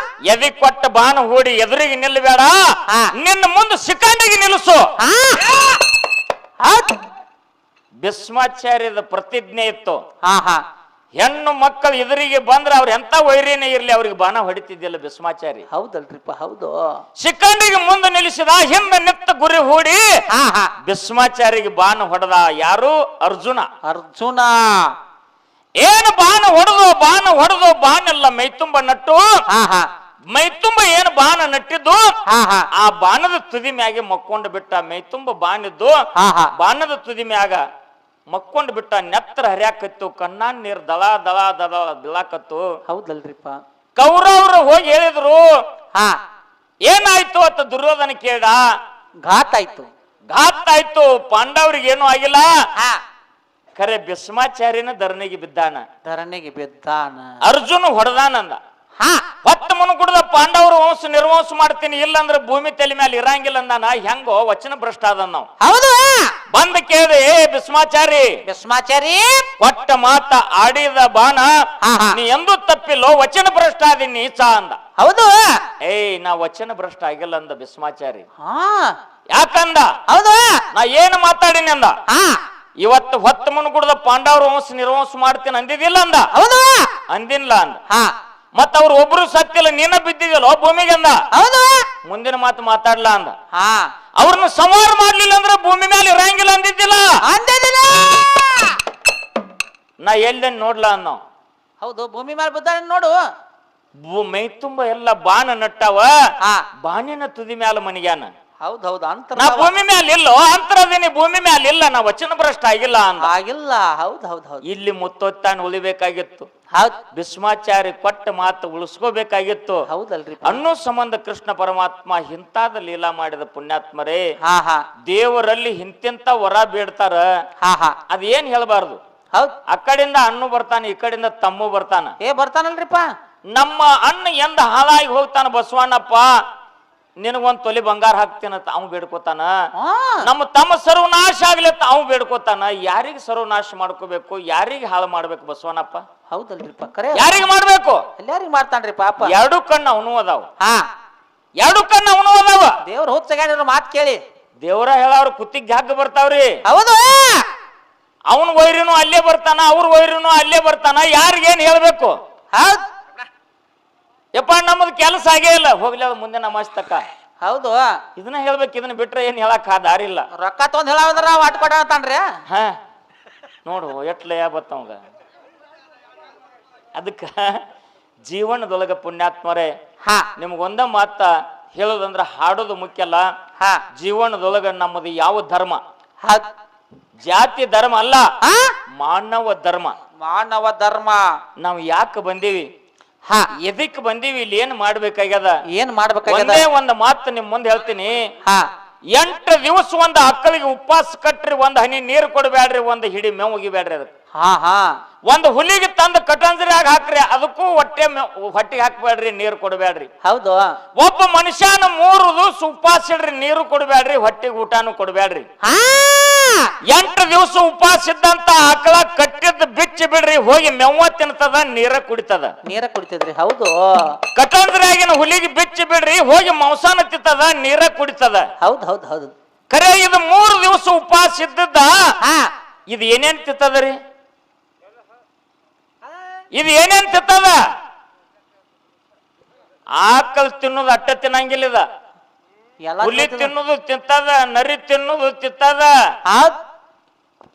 ಎದಿ ಕೊಟ್ಟ ಬಾಣ ಹೂಡಿ ಎದುರಿಗೆ ನಿಲ್ಲಬೇಡ, ನಿನ್ನ ಮುಂದೆ ಶಿಖಂಡಿಗೆ ನಿಲ್ಲಿಸು. ಭೀಷ್ಮಾಚಾರ್ಯದ ಪ್ರತಿಜ್ಞೆ ಇತ್ತು. ಹೆಣ್ಣು ಮಕ್ಕಳು ಎದುರಿಗೆ ಬಂದ್ರೆ ಅವ್ರ ಎಂತ ವೈರಿನೇ ಇರ್ಲಿ, ಅವ್ರಿಗೆ ಬಾಣ ಹೊಡಿತಿದ್ದಿಲ್ಲ ಭೀಷ್ಮಾಚಾರಿ. ಹೌದಲ್ರಿಪ್ಪ, ಹೌದು. ಶಿಖಂಡಿಗೆ ಮುಂದೆ ನಿಲ್ಲಿಸಿದ, ಹಿಂದೆ ನಿತ್ತ ಗುರಿ ಹೂಡಿ ಭೀಷ್ಮಾಚಾರಿಗೆ ಬಾಣ ಹೊಡೆದ. ಯಾರು? ಅರ್ಜುನ. ಅರ್ಜುನ ಏನು ಬಾಣ ಹೊಡೆದು ಬಾನೆಲ್ಲ ಮೈತುಂಬ ನಟ್ಟು. ಮೈತುಂಬ ಏನು ಬಾಣ ನಟ್ಟಿದ್ದು, ಆ ಬಾಣದ ತುದಿ ಮ್ಯಾಗೆ ಮಕ್ಕೊಂಡು ಬಿಟ್ಟ. ಮೈತುಂಬ ಬಾಣಿದ್ದು ಬಾಣದ ತುದಿ ಮ್ಯಾಗ ಮಕ್ಕೊಂಡು ಬಿಟ್ಟ. ನೆತ್ರ ಹರಿಯಾಕತ್ತು, ಕಣ್ಣಾನ್ ನೀರ್ ದಳ ದಳ ದಳ ದಿಳಾಕತ್ತು. ಹೌದಲ್ರಿಪ್ಪ. ಕೌರವರು ಹೋಗಿ ಹೇಳಿದ್ರು, ಏನಾಯ್ತು ಅಂತ ದುರ್ಯೋಧನ ಕೇಳ. ಘಾತ ಆಯ್ತು, ಪಾಂಡವ್ರಿಗೆ ಏನೂ ಆಗಿಲ್ಲ. ಖರೆ ಭೀಷ್ಮಾಚಾರ್ಯನ ಧರಣಿಗೆ ಬಿದ್ದಾನ. ಅರ್ಜುನ ಹೊಡೆದಾನಂದ. ಹೊತ್ತು ಮುನ್ಗುಡ್ದ ಪಾಂಡವರು ವಂಶ ನಿರ್ವಂಶ ಮಾಡ್ತೀನಿ, ಇಲ್ಲಂದ್ರೆ ಭೂಮಿ ತಲೆ ಮೇಲೆ ಇರಂಗಿಲ್ಲ ಅಂದಾನ. ಹೆಂಗೋ ವಚನ ಭ್ರಷ್ಟ ಅದ. ನಾವು ಹೌದು ಬಂದ ಕೇಳಿದೆ, ಏ ಭೀಷ್ಮಾಚಾರಿ, ಕೊಟ್ಟ ಮಾತ ಆಡಿದ ಬಾಣ ನೀ ಎಂದೂ ತಪ್ಪಿಲ್ಲೋ, ವಚನ ಭ್ರಷ್ಟ ಆದಿ ನೀಚ ಅಂದ. ಹೌದು. ಏಯ್, ನಾ ವಚನ ಭ್ರಷ್ಟ ಆಗಿಲ್ಲ ಅಂದ ಭೀಷ್ಮಾಚಾರಿ. ಯಾಕಂದ? ಹೌದು. ನಾ ಏನು ಮಾತಾಡಿನಿ ಅಂದ. ಇವತ್ತು ಹೊತ್ತು ಮುನ್ಗುಡ್ದ ಪಾಂಡವ್ರ ವಂಶ ನಿರ್ವಂಶ ಮಾಡ್ತೀನಿ ಅಂದಿದ್ದಿಲ್ಲ ಅಂದ. ಹೌದು. ಅಂದಿಲ್ಲ ಅಂದ. ಮತ್ತ ಅವ್ರು ಒಬ್ರು ಸತ್ತಿಲ್ಲ, ನೀನ ಬಿದ್ದಿದ್ಯಲ್ಲ ಭೂಮಿಗೆ ಅಂದ. ಹೌದು. ಮುಂದಿನ ಮಾತು ಮಾತಾಡ್ಲಾ ಅಂದ. ಅವ್ರನ್ನ ಸಂಹಾರ ಮಾಡ್ಲಿಲ್ಲ ಅಂದ್ರೆ ಭೂಮಿ ಮೇಲೆ ಇರಂಗಿಲ್ಲ ಅಂದಿದ್ದಿಲ್ಲ. ನಾ ಎಲ್ಲೇ ನೋಡ್ಲಾ ಅನ್ನೋ ಹೌದು ಭೂಮಿ ಮೇಲೆ ಬಿದ್ದಾನೆ ನೋಡು. ಮೈ ತುಂಬ ಎಲ್ಲ ಬಾಣ ನಟ್ಟಾವ, ಹಾ ಬಾಣಿನ ತುದಿ ಮ್ಯಾಲ ಮನಿಗ್ಯಾನ. ಹೌದ್ ಹೌದು ಅಂತರ ನಾ ಭೂಮಿ ಮ್ಯಾಲ ಇಲ್ಲೋ, ಅಂತರದೀನಿ ಭೂಮಿ ಮ್ಯಾಲ ಇಲ್ಲ, ನಾ ವಚನ ಭ್ರಷ್ಟ ಆಗಿಲ್ಲ ಅಂದ. ಆಗಿಲ್ಲ. ಹೌದ್ ಹೌದ್ ಹೌದು. ಇಲ್ಲಿ ಮುತ್ತೊತ್ತಾನ ಉಳಿಬೇಕಾಗಿತ್ತು, ಹೌದ್ ಭೀಷ್ಮಾಚಾರಿ ಕೊಟ್ಟ ಮಾತು ಉಳಿಸ್ಕೋಬೇಕಾಗಿತ್ತು. ಹೌದಲ್ರಿ. ಅನ್ನೋ ಸಂಬಂಧ ಕೃಷ್ಣ ಪರಮಾತ್ಮ ಇಂತಾದ ಲೀಲಾ ಮಾಡಿದ ಪುಣ್ಯಾತ್ಮರೇ. ಹಾ ಹಾ ದೇವರಲ್ಲಿ ಇಂತಿಂತ ವರ ಬೇಡ್ತಾರ, ಹಾ ಹಾ ಅದೇನ್ ಹೇಳ್ಬಾರ್ದು. ಹೌದ್ ಆ ಕಡೆಯಿಂದ ಅಣ್ಣು ಬರ್ತಾನ, ಈ ಕಡೆಯಿಂದ ತಮ್ಮು ಬರ್ತಾನ. ಬರ್ತಾನಲ್ರಿಪ್ಪ. ನಮ್ಮ ಅಣ್ಣ ಎಂದ ಹಾಳಾಗಿ ಹೋಗ್ತಾನ ಬಸವಣ್ಣಪ್ಪ, ನಿನಗೊಂದ್ ತೊಲಿ ಬಂಗಾರ ಹಾಕ್ತೀನಂತ ಅವ್ ಬೇಡ್ಕೋತಾನ. ನಮ್ಮ ತಮ್ಮ ಸರ್ವನಾಶ ಆಗ್ಲತ್ತ ಅವ್ ಬೇಡ್ಕೋತಾನ. ಯಾರಿಗೆ ಸರ್ವನಾಶ ಮಾಡ್ಕೋಬೇಕು, ಯಾರಿಗೆ ಹಾಳು ಮಾಡ್ಬೇಕು ಬಸವಣ್ಣಪ್ಪ? ಹೌದಲ್ರಿಪ್ಪ, ಕರೆ ಯಾರಿಗೆ ಮಾಡ್ಬೇಕು? ಎಲ್ಲಾರಿಗೆ ಮಾಡ್ತಾನ್ರಿ ಪಾಪ. ಎರಡು ಕಣ್ಣು ಅವನು ಅದಾವ, ಹಾ ಎರಡು ಕಣ್ಣು ಅವನು ಅದಾವ. ದೇವ್ರ ಹುಚ್ಚಗಾಡಿರೋ ಮಾತ್ ಕೇಳಿ ದೇವ್ರ ಹೇಳವ್ರ ಕುತ್ತಿಗೆ ಹಗ್ಗ ಬರ್ತಾವ್ರಿ. ಹೌದು. ಅವನ್ ವೈರಿನು ಅಲ್ಲೇ ಬರ್ತಾನ, ಅವ್ರ ವೈರಿನು ಅಲ್ಲೇ ಬರ್ತಾನ. ಯಾರಿಗೇನ್ ಹೇಳ್ಬೇಕು? ಹೌದ್ ಯಪ್ಪ ನಮ್ಮದ್ ಕೆಲಸ ಆಗೇ ಇಲ್ಲ, ಹೋಗ್ಲಿ ಅದು ಮುಂದೆ ನಮಸ್ತಕ್ಕ. ಹೌದು. ಇದನ್ನ ಹೇಳ್ಬೇಕು, ಇದನ್ನ ಬಿಟ್ರೆ ಏನ್ ಹೇಳಕ್ ದಾರಿಲ್ಲ. ರೊಕ್ಕ ತೊಂದ್ ಹೇಳದ್ರ ವಾಟ್ ಕೊಡ ಅಂತಾನ್ರಿ. ಹ ನೋಡು ಎಟ್ಲಯ ಬತ್ತವಂಗ. ಅದಕ್ಕ ಜೀವನದೊಳಗ ಪುಣ್ಯಾತ್ಮರೇ, ಹಾ ನಿಮ್ಗೊಂದ ಮಾತ ಹೇಳೋದಂದ್ರ ಹಾಡೋದು ಮುಖ್ಯ ಅಲ್ಲ. ಹಾ ಜೀವನದೊಳಗ ನಮ್ಮದು ಯಾವ ಧರ್ಮ? ಹೌದ್ ಜಾತಿ ಧರ್ಮ ಅಲ್ಲ, ಮಾನವ ಧರ್ಮ. ಮಾನವ ಧರ್ಮ. ನಾವು ಯಾಕೆ ಬಂದೀವಿ, ಹಾ ಎದಕ್ ಬಂದೀವಿ, ಇಲ್ಲಿ ಏನ್ ಮಾಡ್ಬೇಕಾಗ್ಯದ? ಏನ್ ಮಾಡ್ಬೇಕಾಗ್ಯದ? ಒಂದೇ ಒಂದು ಮಾತು ನಿಮ್ ಮುಂದೆ ಹೇಳ್ತೀನಿ. ಹಾ 8 ದಿವಸ ಒಂದು ಅಕ್ಕಳಿಗೆ ಉಪವಾಸ ಕಟ್ರಿ, ಒಂದ್ ಹನಿ ನೀರು ಕೊಡಬೇಡ್ರಿ, ಒಂದು ಹಿಡಿ ಮೇವು ಒಗಿಬೇಡ್ರಿ. ಅದಕ್ಕೆ ಹಾ ಹಾ ಒಂದು ಹುಲಿಗೆ ತಂದು ಕಟಂಜರಿಯಾಗ ಹಾಕ್ರಿ, ಅದಕ್ಕೂ ಹೊಟ್ಟಿಗೆ ಹಾಕ್ಬೇಡ್ರಿ, ನೀರು ಕೊಡಬೇಡ್ರಿ. ಹೌದು. ಒಬ್ಬ ಮನುಷ್ಯನ 3 ದಿವಸ ಉಪವಾಸ ಇಡ್ರಿ, ನೀರು ಕೊಡಬೇಡ್ರಿ, ಹೊಟ್ಟಿಗೆ ಊಟನೂ ಕೊಡಬೇಡ್ರಿ. 8 ದಿವಸ ಉಪವಾಸ ಇದ್ದಂತ ಆಕಳ ಕಟ್ಟಿದ್ ಬಿಚ್ಚಿ ಬಿಡ್ರಿ, ಹೋಗಿ ಮೆವ್ವ ತಿನ್ತದ, ನೀರ ಕುಡಿತದ. ನೀರ ಕುಡಿತದ್ರಿ. ಹೌದು. ಕಟಂಜರಿಯಾಗಿನ ಹುಲಿಗೆ ಬಿಚ್ಚಿ ಬಿಡ್ರಿ, ಹೋಗಿ ಮಾಂಸಾನ ತಿತ್ತದ, ನೀರ ಕುಡಿತದ. ಹೌದ್ ಹೌದ್ ಹೌದು. ಖರೆ ಇದು 3 ದಿವಸ ಉಪವಾಸ ಇದ್ದದ, ಹಾ ಇದು ಏನೇನ್ ತಿತ್ತದ್ರಿ? ಇದು ಏನೇನ್ ತಿತ್ತದ? ಆಕಲ್ ತಿನ್ನೋದು ಅಟ್ಟ ತಿನ್ನಂಗಿಲ್ಲ. ಎಲ್ಲ ಹುಲಿ ತಿನ್ನೋದು ತಿಂತದ, ನರಿ ತಿನ್ನೋದು ತಿಂತದ. ಹೌದ್